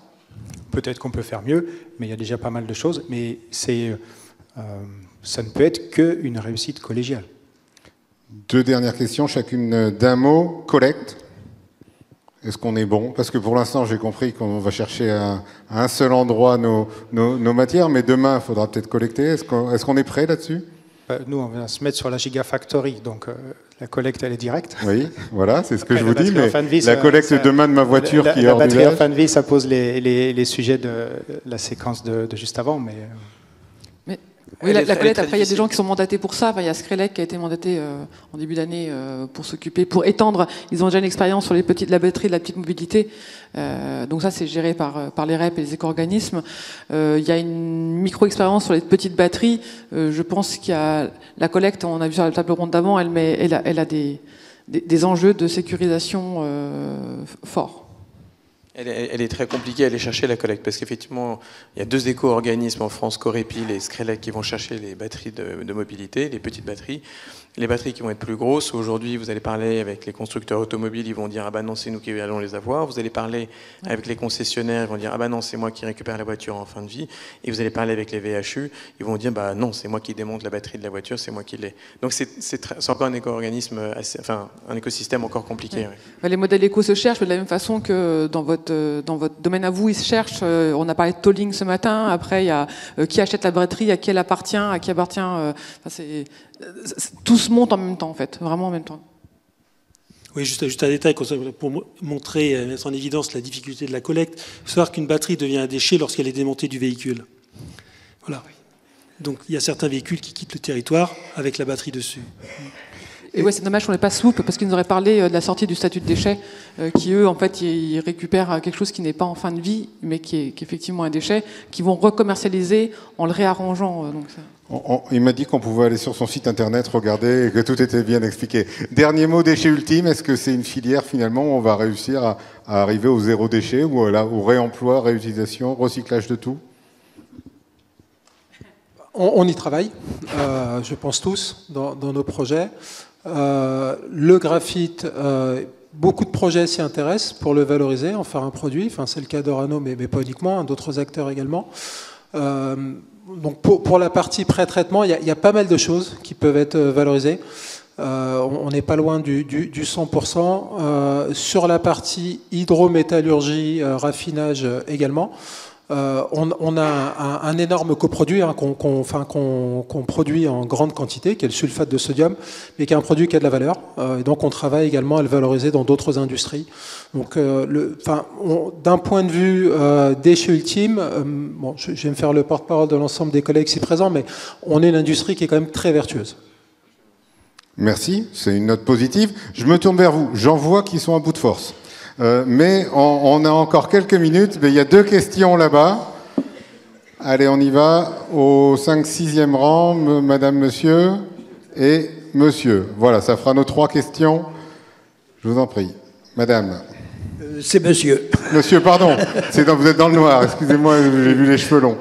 Peut-être qu'on peut faire mieux, mais il y a déjà pas mal de choses. Mais ça ne peut être qu'une réussite collégiale. 2 dernières questions, chacune d'un mot. Collecte. Est-ce qu'on est bon? Parce que pour l'instant, j'ai compris qu'on va chercher à un seul endroit nos matières, mais demain, il faudra peut-être collecter. Est-ce qu'on est prêt là-dessus? Nous, on va se mettre sur la Gigafactory, donc la collecte, elle est directe. Oui, voilà, c'est ce que Après, je vous dis, mais vie, la collecte demain de ma voiture qui est hors du village. La batterie en fin de vie, ça pose les sujets de la séquence de juste avant, mais... Oui, la collecte, après, il y a des gens qui sont mandatés pour ça. Enfin, il y a Skrelec qui a été mandaté en début d'année pour s'occuper, pour étendre. Ils ont déjà une expérience sur la batterie de la petite mobilité. Donc ça, c'est géré par les REP et les éco-organismes. Il y a une micro-expérience sur les petites batteries. Je pense qu'il y a la collecte, on a vu sur la table ronde d'avant, elle a des enjeux de sécurisation forts. Elle est très compliquée à aller chercher la collecte parce qu'effectivement, il y a 2 éco-organismes en France, Corépil et Skrelec, qui vont chercher les batteries de mobilité, les petites batteries. Les batteries qui vont être plus grosses, aujourd'hui, vous allez parler avec les constructeurs automobiles, ils vont dire « Ah ben non, c'est nous qui allons les avoir ». Vous allez parler avec les concessionnaires, ils vont dire « Ah ben non, c'est moi qui récupère la voiture en fin de vie ». Et vous allez parler avec les VHU, ils vont dire « Bah non, c'est moi qui démonte la batterie de la voiture, c'est moi qui l'ai ». Donc c'est encore un éco-organisme, un écosystème encore compliqué. Ouais. Ouais. Les modèles éco se cherchent de la même façon que dans votre domaine à vous, ils se cherchent. On a parlé de tolling ce matin, après il y a qui achète la batterie, à qui elle appartient, à qui appartient... tout se monte en même temps, en fait, vraiment en même temps. Oui, juste un détail pour montrer, mettre en évidence la difficulté de la collecte. Il faut savoir qu'une batterie devient un déchet lorsqu'elle est démontée du véhicule. Voilà. Donc il y a certains véhicules qui quittent le territoire avec la batterie dessus. Et ouais, c'est dommage qu'on n'ait pas Swoop, parce qu'ils nous auraient parlé de la sortie du statut de déchet, qui eux, en fait, ils récupèrent quelque chose qui n'est pas en fin de vie, mais qui est effectivement un déchet, qui vont recommercialiser en le réarrangeant. Donc ça. Il m'a dit qu'on pouvait aller sur son site internet, regarder, et que tout était bien expliqué. Dernier mot, déchets ultimes, est-ce que c'est une filière, finalement, où on va réussir à arriver au zéro déchet, ou au réemploi, réutilisation, recyclage de tout ? On y travaille, je pense tous, dans nos projets. Le graphite, beaucoup de projets s'y intéressent pour le valoriser, en faire un produit. Enfin, c'est le cas d'Orano, mais pas uniquement, hein, d'autres acteurs également. Donc pour la partie pré-traitement, il y a pas mal de choses qui peuvent être valorisées. On n'est pas loin du 100%. Sur la partie hydrométallurgie, raffinage également. On a un énorme coproduit hein, qu'on produit en grande quantité, qui est le sulfate de sodium, mais qui est un produit qui a de la valeur. Et donc on travaille également à le valoriser dans d'autres industries. Donc, d'un point de vue déchets ultimes, bon, je vais me faire le porte-parole de l'ensemble des collègues ici présents, mais on est une industrie qui est quand même très vertueuse. Merci, c'est une note positive. Je me tourne vers vous. J'en vois qui sont à bout de force. Mais on a encore quelques minutes. Mais il y a 2 questions là-bas. Allez, on y va. Au 5-6e rang, madame, monsieur et monsieur. Voilà, ça fera nos 3 questions. Je vous en prie. Madame. C'est monsieur. Monsieur, pardon. Vous êtes dans le noir. Excusez-moi, j'ai vu les cheveux longs.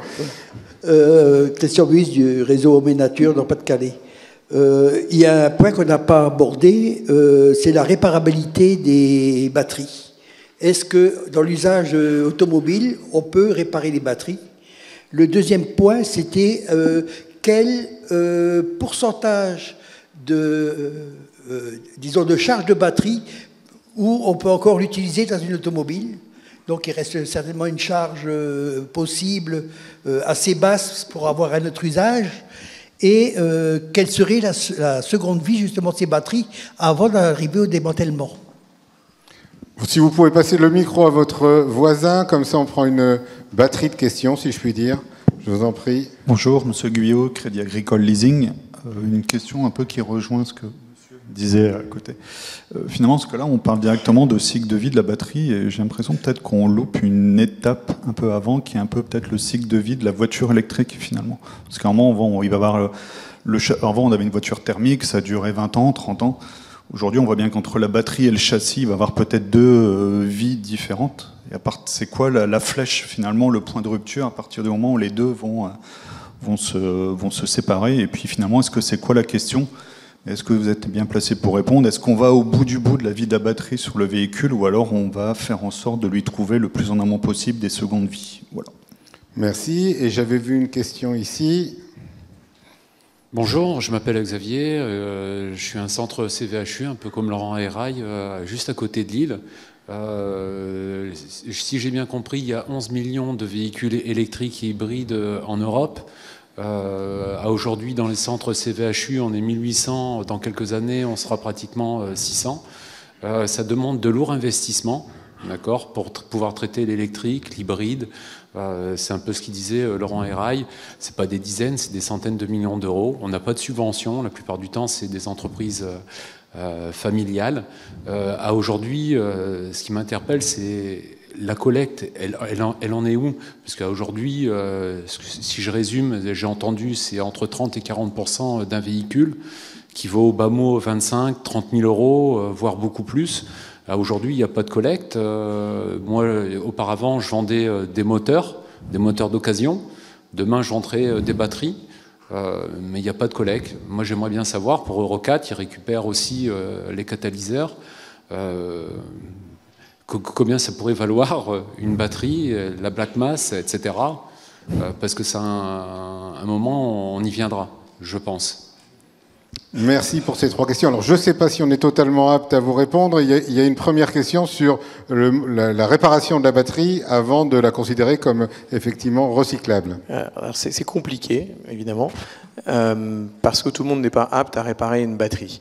Christian Buis du réseau Homme et Nature dans Pas-de-Calais. Il y a un point qu'on n'a pas abordé, c'est la réparabilité des batteries. Est-ce que dans l'usage automobile, on peut réparer les batteries? Le deuxième point, c'était quel pourcentage disons, de charge de batterie où on peut encore l'utiliser dans une automobile? Donc il reste certainement une charge possible assez basse pour avoir un autre usage. Et quelle serait la seconde vie justement de ces batteries avant d'arriver au démantèlement? Si vous pouvez passer le micro à votre voisin, comme ça on prend une batterie de questions, si je puis dire. Je vous en prie. Bonjour, Monsieur Guyot, Crédit Agricole Leasing. Une question un peu qui rejoint ce que Monsieur disait à côté. Finalement, parce que là, on parle directement de cycle de vie de la batterie, et j'ai l'impression peut-être qu'on loupe une étape un peu avant, qui est un peu peut-être le cycle de vie de la voiture électrique, finalement. Parce qu'à un moment, il va y avoir avant, on avait une voiture thermique, ça durait 20 ans, 30 ans. Aujourd'hui, on voit bien qu'entre la batterie et le châssis, il va y avoir peut-être 2 vies différentes. Et à part, c'est quoi la flèche, finalement, le point de rupture, à partir du moment où les deux vont se séparer? Et puis, finalement, est-ce que c'est quoi la question? Est-ce que vous êtes bien placé pour répondre? Est-ce qu'on va au bout de la vie de la batterie sur le véhicule, ou alors on va faire en sorte de lui trouver le plus en amont possible des secondes vies? Voilà. Merci. Et j'avais vu une question ici. Bonjour, je m'appelle Xavier, je suis un centre CVHU, un peu comme Laurent Hérail, juste à côté de Lille. Si j'ai bien compris, il y a 11 millions de véhicules électriques et hybrides en Europe. Aujourd'hui, dans les centres CVHU, on est 1800. Dans quelques années, on sera pratiquement 600. Ça demande de lourds investissements, d'accord, pour pouvoir traiter l'électrique, l'hybride. C'est un peu ce qu'il disait Laurent Hérail. C'est pas des dizaines, c'est des centaines de millions d'euros. On n'a pas de subvention. La plupart du temps, c'est des entreprises familiales. À aujourd'hui, ce qui m'interpelle, c'est la collecte. Elle en est où? Parce qu'aujourd'hui, si je résume, j'ai entendu, c'est entre 30 et 40% d'un véhicule qui vaut au bas mot 25, 30 000 euros, voire beaucoup plus. Aujourd'hui, il n'y a pas de collecte. Moi, auparavant, je vendais des moteurs d'occasion. Demain, je vendrai des batteries. Mais il n'y a pas de collecte. Moi, j'aimerais bien savoir, pour Euro 4, ils récupèrent aussi les catalyseurs. Combien ça pourrait valoir une batterie, la black mass, etc. Parce que ça, un moment, on y viendra, je pense. Merci pour ces 3 questions. Alors, je ne sais pas si on est totalement apte à vous répondre. Il y a une première question sur la réparation de la batterie avant de la considérer comme effectivement recyclable. Alors c'est compliqué, évidemment, parce que tout le monde n'est pas apte à réparer une batterie.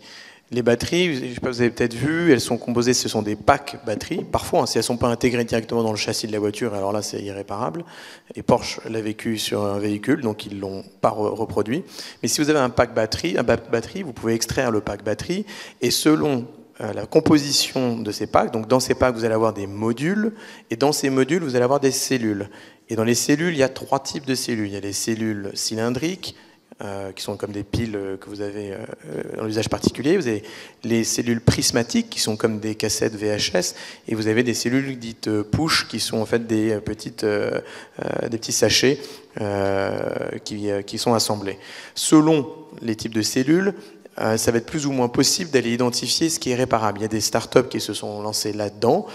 Les batteries, je sais pas, vous avez peut-être vu, elles sont composées, ce sont des packs batteries. Parfois, si elles ne sont pas intégrées directement dans le châssis de la voiture, alors là, c'est irréparable. Et Porsche l'a vécu sur un véhicule, donc ils ne l'ont pas reproduit. Mais si vous avez un pack batterie, vous pouvez extraire le pack batterie, et selon la composition de ces packs, donc dans ces packs, vous allez avoir des modules, et dans ces modules, vous allez avoir des cellules. Et dans les cellules, il y a 3 types de cellules. Il y a les cellules cylindriques, qui sont comme des piles que vous avez dans l'usage particulier. Vous avez les cellules prismatiques, qui sont comme des cassettes VHS, et vous avez des cellules dites push, qui sont en fait des petits sachets qui sont assemblés. Selon les types de cellules, ça va être plus ou moins possible d'aller identifier ce qui est réparable. Il y a des startups qui se sont lancées là-dedans,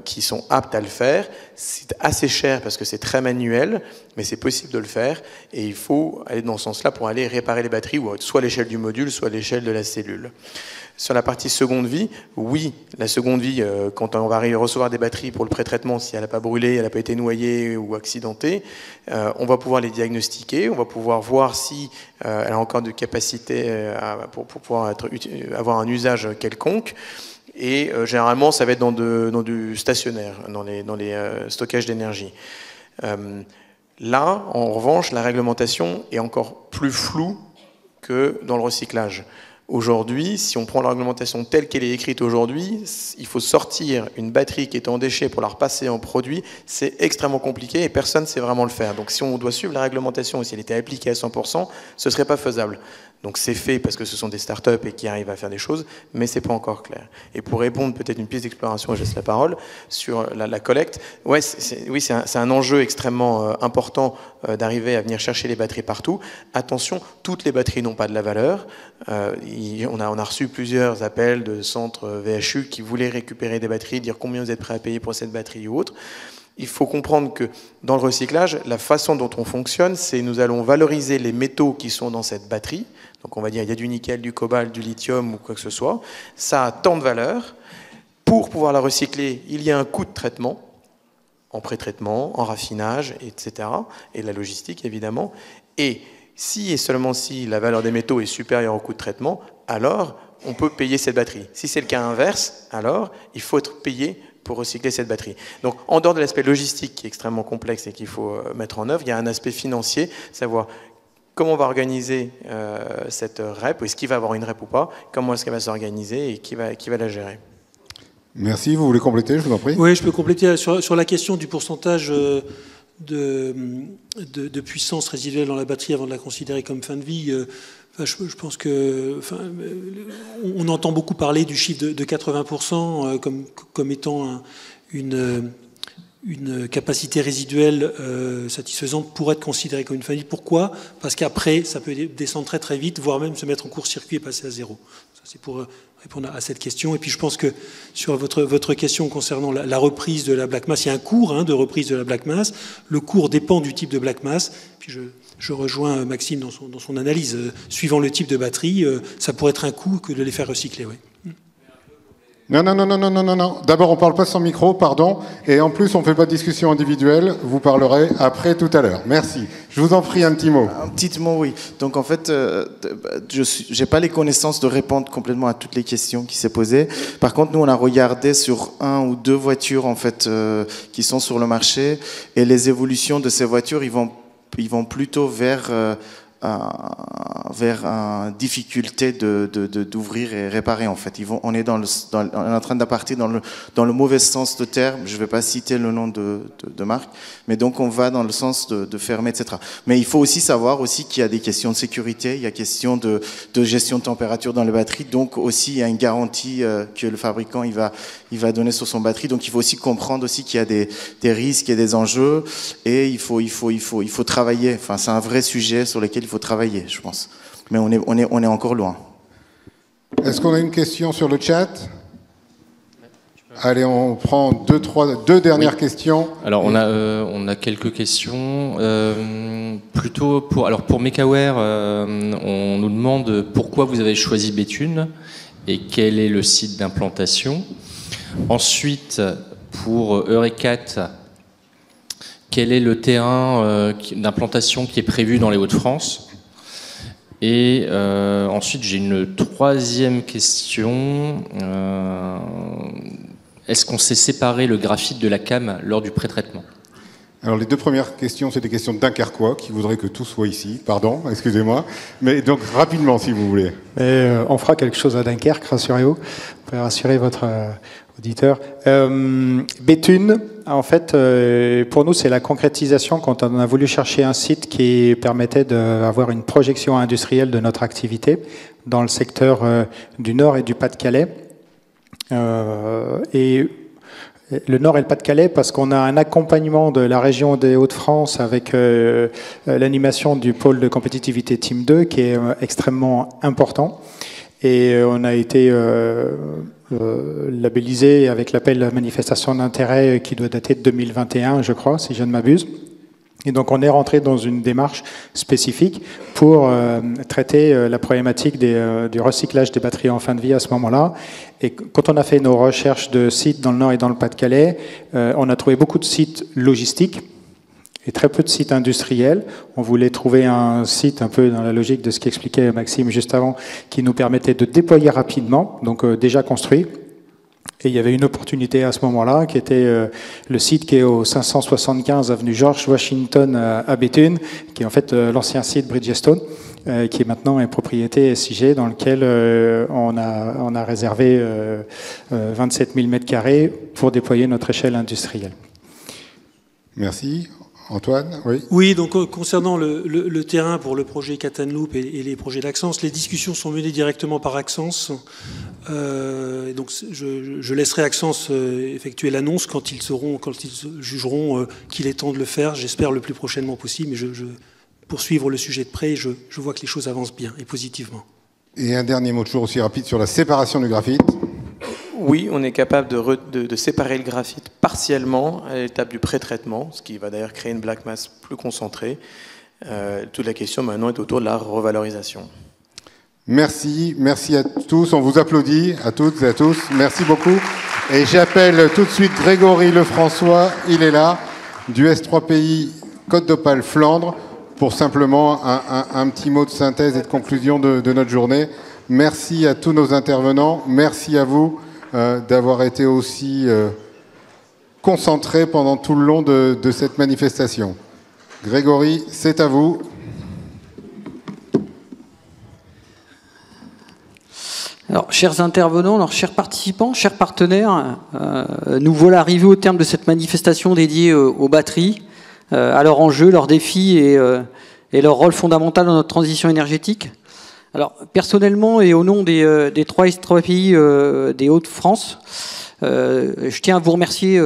qui sont aptes à le faire. C'est assez cher parce que c'est très manuel, mais c'est possible de le faire. Et il faut aller dans ce sens-là pour aller réparer les batteries, ou soit à l'échelle du module, soit à l'échelle de la cellule. Sur la partie seconde vie, oui, la seconde vie, quand on va recevoir des batteries pour le pré-traitement, si elle n'a pas brûlé, elle n'a pas été noyée ou accidentée, on va pouvoir les diagnostiquer, on va pouvoir voir si elle a encore de capacité pour pouvoir avoir un usage quelconque. Et généralement, ça va être dans du stationnaire, dans les stockages d'énergie. Là, en revanche, la réglementation est encore plus floue que dans le recyclage. Aujourd'hui, si on prend la réglementation telle qu'elle est écrite aujourd'hui, il faut sortir une batterie qui est en déchet pour la repasser en produit. C'est extrêmement compliqué et personne ne sait vraiment le faire. Donc si on doit suivre la réglementation et si elle était appliquée à 100%, ce ne serait pas faisable. Donc c'est fait parce que ce sont des startups et qui arrivent à faire des choses, mais c'est pas encore clair. Et pour répondre peut-être une piste d'exploration, je laisse la parole, sur la collecte, oui, c'est un enjeu extrêmement important d'arriver à venir chercher les batteries partout. Attention, toutes les batteries n'ont pas de la valeur. On a reçu plusieurs appels de centres VHU qui voulaient récupérer des batteries, dire combien vous êtes prêt à payer pour cette batterie ou autre. Il faut comprendre que dans le recyclage, la façon dont on fonctionne, c'est nous allons valoriser les métaux qui sont dans cette batterie. Donc on va dire il y a du nickel, du cobalt, du lithium ou quoi que ce soit. Ça a tant de valeur. Pour pouvoir la recycler, il y a un coût de traitement, en pré-traitement, en raffinage, etc. Et la logistique, évidemment. Et si et seulement si la valeur des métaux est supérieure au coût de traitement, alors on peut payer cette batterie. Si c'est le cas inverse, alors il faut être payé pour recycler cette batterie. Donc, en dehors de l'aspect logistique qui est extrêmement complexe et qu'il faut mettre en œuvre, il y a un aspect financier, savoir comment on va organiser cette REP, est-ce qu'il va avoir une REP ou pas, comment est-ce qu'elle va s'organiser et qui va la gérer. Merci, vous voulez compléter, je vous en prie. Oui, je peux compléter sur la question du pourcentage de puissance résiduelle dans la batterie avant de la considérer comme fin de vie. Je pense que, on entend beaucoup parler du chiffre de 80% comme étant une capacité résiduelle satisfaisante pour être considérée comme une fin de vie. Pourquoi ? Parce qu'après, ça peut descendre très très vite, voire même se mettre en court-circuit et passer à zéro. Ça, c'est pour répondre à cette question. Et puis je pense que sur votre question concernant la reprise de la black mass, il y a un cours de reprise de la black mass. Le cours dépend du type de black mass. Puis je rejoins Maxime dans son analyse. Suivant le type de batterie, ça pourrait être un coût que de les faire recycler. Oui. Non. D'abord, on ne parle pas sans micro, pardon. Et en plus, on ne fait pas de discussion individuelle. Vous parlerez après, tout à l'heure. Merci. Je vous en prie, un petit mot. Un petit mot, oui. Donc, en fait, je n'ai pas les connaissances de répondre complètement à toutes les questions qui s'est posées. Par contre, nous, on a regardé sur 1 ou 2 voitures, en fait, qui sont sur le marché. Et les évolutions de ces voitures, ils vont plutôt vers difficulté d'ouvrir et réparer, en fait. On est on est en train de partir dans le mauvais sens de terme. Je ne vais pas citer le nom de marque, mais donc on va dans le sens de fermer, etc. Mais il faut aussi savoir aussi qu'il y a des questions de sécurité, il y a question de gestion de température dans les batteries, donc aussi il y a une garantie que le fabricant il va donner sur son batterie. Donc il faut aussi comprendre aussi qu'il y a des risques et des enjeux, et il faut travailler. Enfin, c'est un vrai sujet sur lequel il faut travailler, je pense. Mais on est encore loin. Est-ce qu'on a une question sur le chat ? Allez, on prend deux dernières questions. Alors, on a quelques questions. Plutôt pour Mekaware, on nous demande pourquoi vous avez choisi Béthune et quel est le site d'implantation. Ensuite, pour Eurecat, quel est le terrain d'implantation qui est prévu dans les Hauts-de-France? Et ensuite, j'ai une troisième question. Est-ce qu'on sait séparer le graphite de la cam lors du pré-traitement? Alors les deux premières questions, c'est des questions de Dunkerquois qui voudraient que tout soit ici. Pardon, excusez-moi. Mais donc rapidement, si vous voulez. On fera quelque chose à Dunkerque, rassurez-vous. Vous pouvez rassurer votre auditeur. Béthune, en fait, pour nous, c'est la concrétisation quand on a voulu chercher un site qui permettait d'avoir une projection industrielle de notre activité dans le secteur du Nord et du Pas-de-Calais. Et le Nord et le Pas-de-Calais, parce qu'on a un accompagnement de la région des Hauts-de-France avec l'animation du pôle de compétitivité Team 2 qui est extrêmement important. Et on a été labellisé avec l'appel à manifestation d'intérêt qui doit dater de 2021, je crois, si je ne m'abuse. Et donc on est rentré dans une démarche spécifique pour traiter la problématique du recyclage des batteries en fin de vie à ce moment-là. Et quand on a fait nos recherches de sites dans le Nord et dans le Pas-de-Calais, on a trouvé beaucoup de sites logistiques et très peu de sites industriels. On voulait trouver un site un peu dans la logique de ce qu'expliquait Maxime juste avant, qui nous permettait de déployer rapidement, donc déjà construit. Et il y avait une opportunité à ce moment-là, qui était le site qui est au 575 avenue George Washington à Béthune, qui est en fait l'ancien site Bridgestone, qui est maintenant une propriété SIG, dans lequel on a réservé 27 000 m² pour déployer notre échelle industrielle. Merci. Antoine, oui. Oui, donc concernant le terrain pour le projet Catanloop et les projets d'Axens, les discussions sont menées directement par Axens. Donc je laisserai Axens effectuer l'annonce quand ils jugeront qu'il est temps de le faire, j'espère le plus prochainement possible, mais je poursuivre le sujet de près et je vois que les choses avancent bien et positivement. Et un dernier mot toujours aussi rapide sur la séparation du graphite. Oui, on est capable de séparer le graphite partiellement à l'étape du pré-traitement, ce qui va d'ailleurs créer une black mass plus concentrée. Toute la question maintenant est autour de la revalorisation. Merci, merci à tous. On vous applaudit, à toutes et à tous. Merci beaucoup. Et j'appelle tout de suite Grégory Lefrançois, il est là, du S3PI Côte d'Opale Flandre, pour simplement un petit mot de synthèse et de conclusion de notre journée. Merci à tous nos intervenants. Merci à vous d'avoir été aussi concentrés pendant tout le long de cette manifestation. Grégory, c'est à vous. Alors, chers intervenants, alors, chers participants, chers partenaires, nous voilà arrivés au terme de cette manifestation dédiée aux batteries, à leurs enjeux, leurs défis et leur rôle fondamental dans notre transition énergétique. Alors, personnellement et au nom des 3 pays des Hauts-de-France, je tiens à vous remercier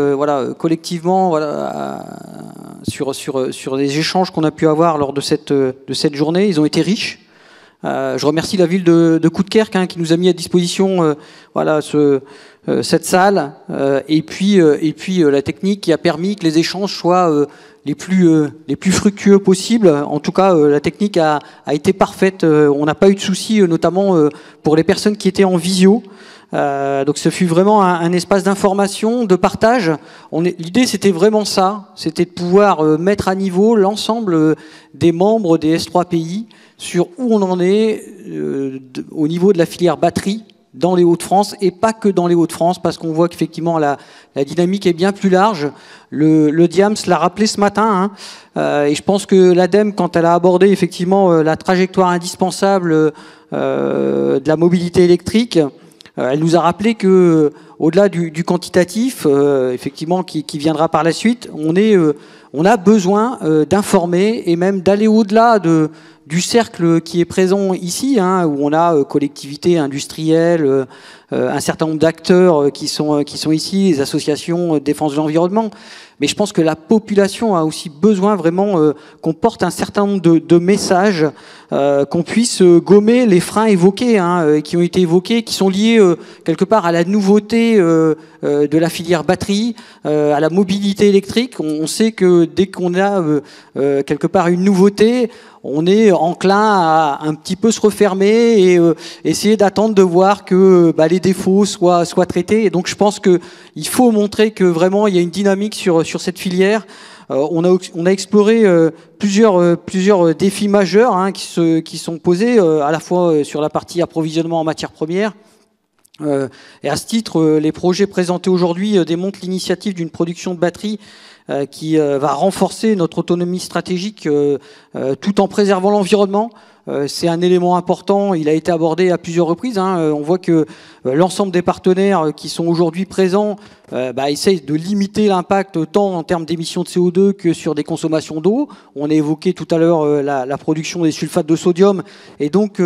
collectivement sur les échanges qu'on a pu avoir lors de cette journée. Ils ont été riches. Je remercie la ville de Coudekerque qui nous a mis à disposition cette salle et puis la technique qui a permis que les échanges soient les plus fructueux possibles. En tout cas, la technique a été parfaite. On n'a pas eu de soucis, notamment pour les personnes qui étaient en visio. Donc ce fut vraiment un espace d'information, de partage. L'idée, c'était vraiment ça, c'était de pouvoir mettre à niveau l'ensemble des membres des S3 pays sur où on en est au niveau de la filière batterie dans les Hauts-de-France, et pas que dans les Hauts-de-France, parce qu'on voit qu'effectivement la dynamique est bien plus large. Le DIAMS l'a rappelé ce matin, et je pense que l'ADEME, quand elle a abordé effectivement la trajectoire indispensable de la mobilité électrique, elle nous a rappelé que, au-delà du quantitatif, effectivement, qui viendra par la suite, on a besoin d'informer et même d'aller au-delà du cercle qui est présent ici, où on a collectivités industrielles, un certain nombre d'acteurs qui sont ici, les associations de défense de l'environnement. Mais je pense que la population a aussi besoin vraiment qu'on porte un certain nombre de messages, qu'on puisse gommer les freins évoqués, qui ont été évoqués, qui sont liés quelque part à la nouveauté de la filière batterie, à la mobilité électrique. On sait que dès qu'on a quelque part une nouveauté, on est enclin à un petit peu se refermer et essayer d'attendre de voir que les défauts soient traités. Et donc je pense qu'il faut montrer que vraiment il y a une dynamique sur cette filière. On a exploré plusieurs défis majeurs hein, qui sont posés à la fois sur la partie approvisionnement en matières premières. Et à ce titre, les projets présentés aujourd'hui démontrent l'initiative d'une production de batteries qui va renforcer notre autonomie stratégique tout en préservant l'environnement. C'est un élément important, il a été abordé à plusieurs reprises. Hein. On voit que l'ensemble des partenaires qui sont aujourd'hui présents essayent de limiter l'impact tant en termes d'émissions de CO2 que sur des consommations d'eau. On a évoqué tout à l'heure la production des sulfates de sodium et donc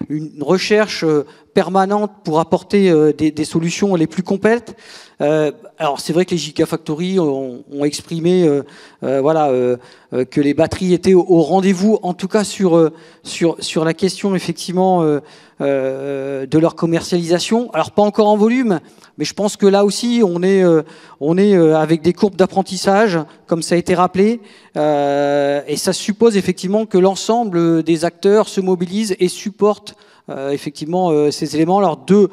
une recherche permanente pour apporter des solutions les plus complètes. Alors c'est vrai que les Gigafactory ont exprimé que les batteries étaient au rendez-vous, en tout cas sur la question effectivement de leur commercialisation. Alors pas encore en volume, mais je pense que là aussi on est avec des courbes d'apprentissage, comme ça a été rappelé, et ça suppose effectivement que l'ensemble des acteurs se mobilisent et supportent effectivement ces éléments. Alors deux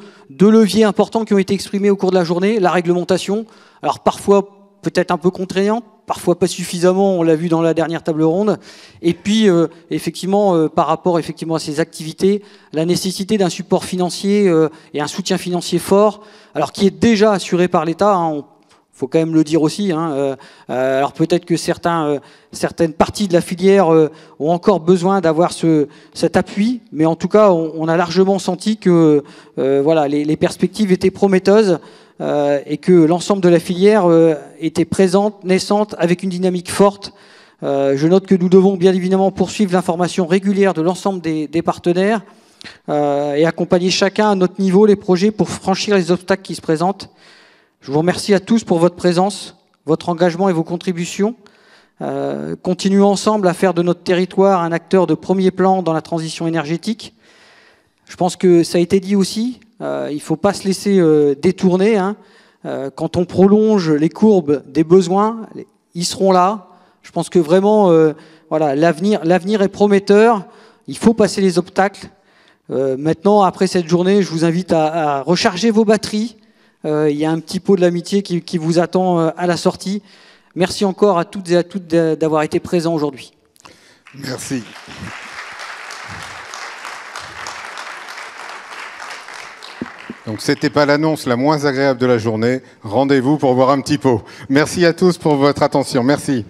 leviers importants qui ont été exprimés au cours de la journée, la réglementation, alors parfois peut-être un peu contraignante, parfois pas suffisamment, on l'a vu dans la dernière table ronde, et puis effectivement par rapport effectivement à ces activités, la nécessité d'un support financier et un soutien financier fort, alors qui est déjà assuré par l'État, hein, faut quand même le dire aussi. Hein, alors peut-être que certaines parties de la filière ont encore besoin d'avoir cet appui, mais en tout cas, on a largement senti que les perspectives étaient prometteuses et que l'ensemble de la filière était présente, naissante, avec une dynamique forte. Je note que nous devons bien évidemment poursuivre l'information régulière de l'ensemble des partenaires et accompagner chacun à notre niveau les projets pour franchir les obstacles qui se présentent. Je vous remercie à tous pour votre présence, votre engagement et vos contributions. Continuons ensemble à faire de notre territoire un acteur de premier plan dans la transition énergétique. Je pense que ça a été dit aussi, il ne faut pas se laisser détourner. Hein. Quand on prolonge les courbes des besoins, ils seront là. Je pense que vraiment, l'avenir est prometteur. Il faut passer les obstacles. Maintenant, après cette journée, je vous invite à recharger vos batteries. Il y a un petit pot de l'amitié qui vous attend à la sortie. Merci encore à toutes et à toutes d'avoir été présents aujourd'hui. Merci. Donc c'était pas l'annonce la moins agréable de la journée. Rendez-vous pour boire un petit pot. Merci à tous pour votre attention. Merci.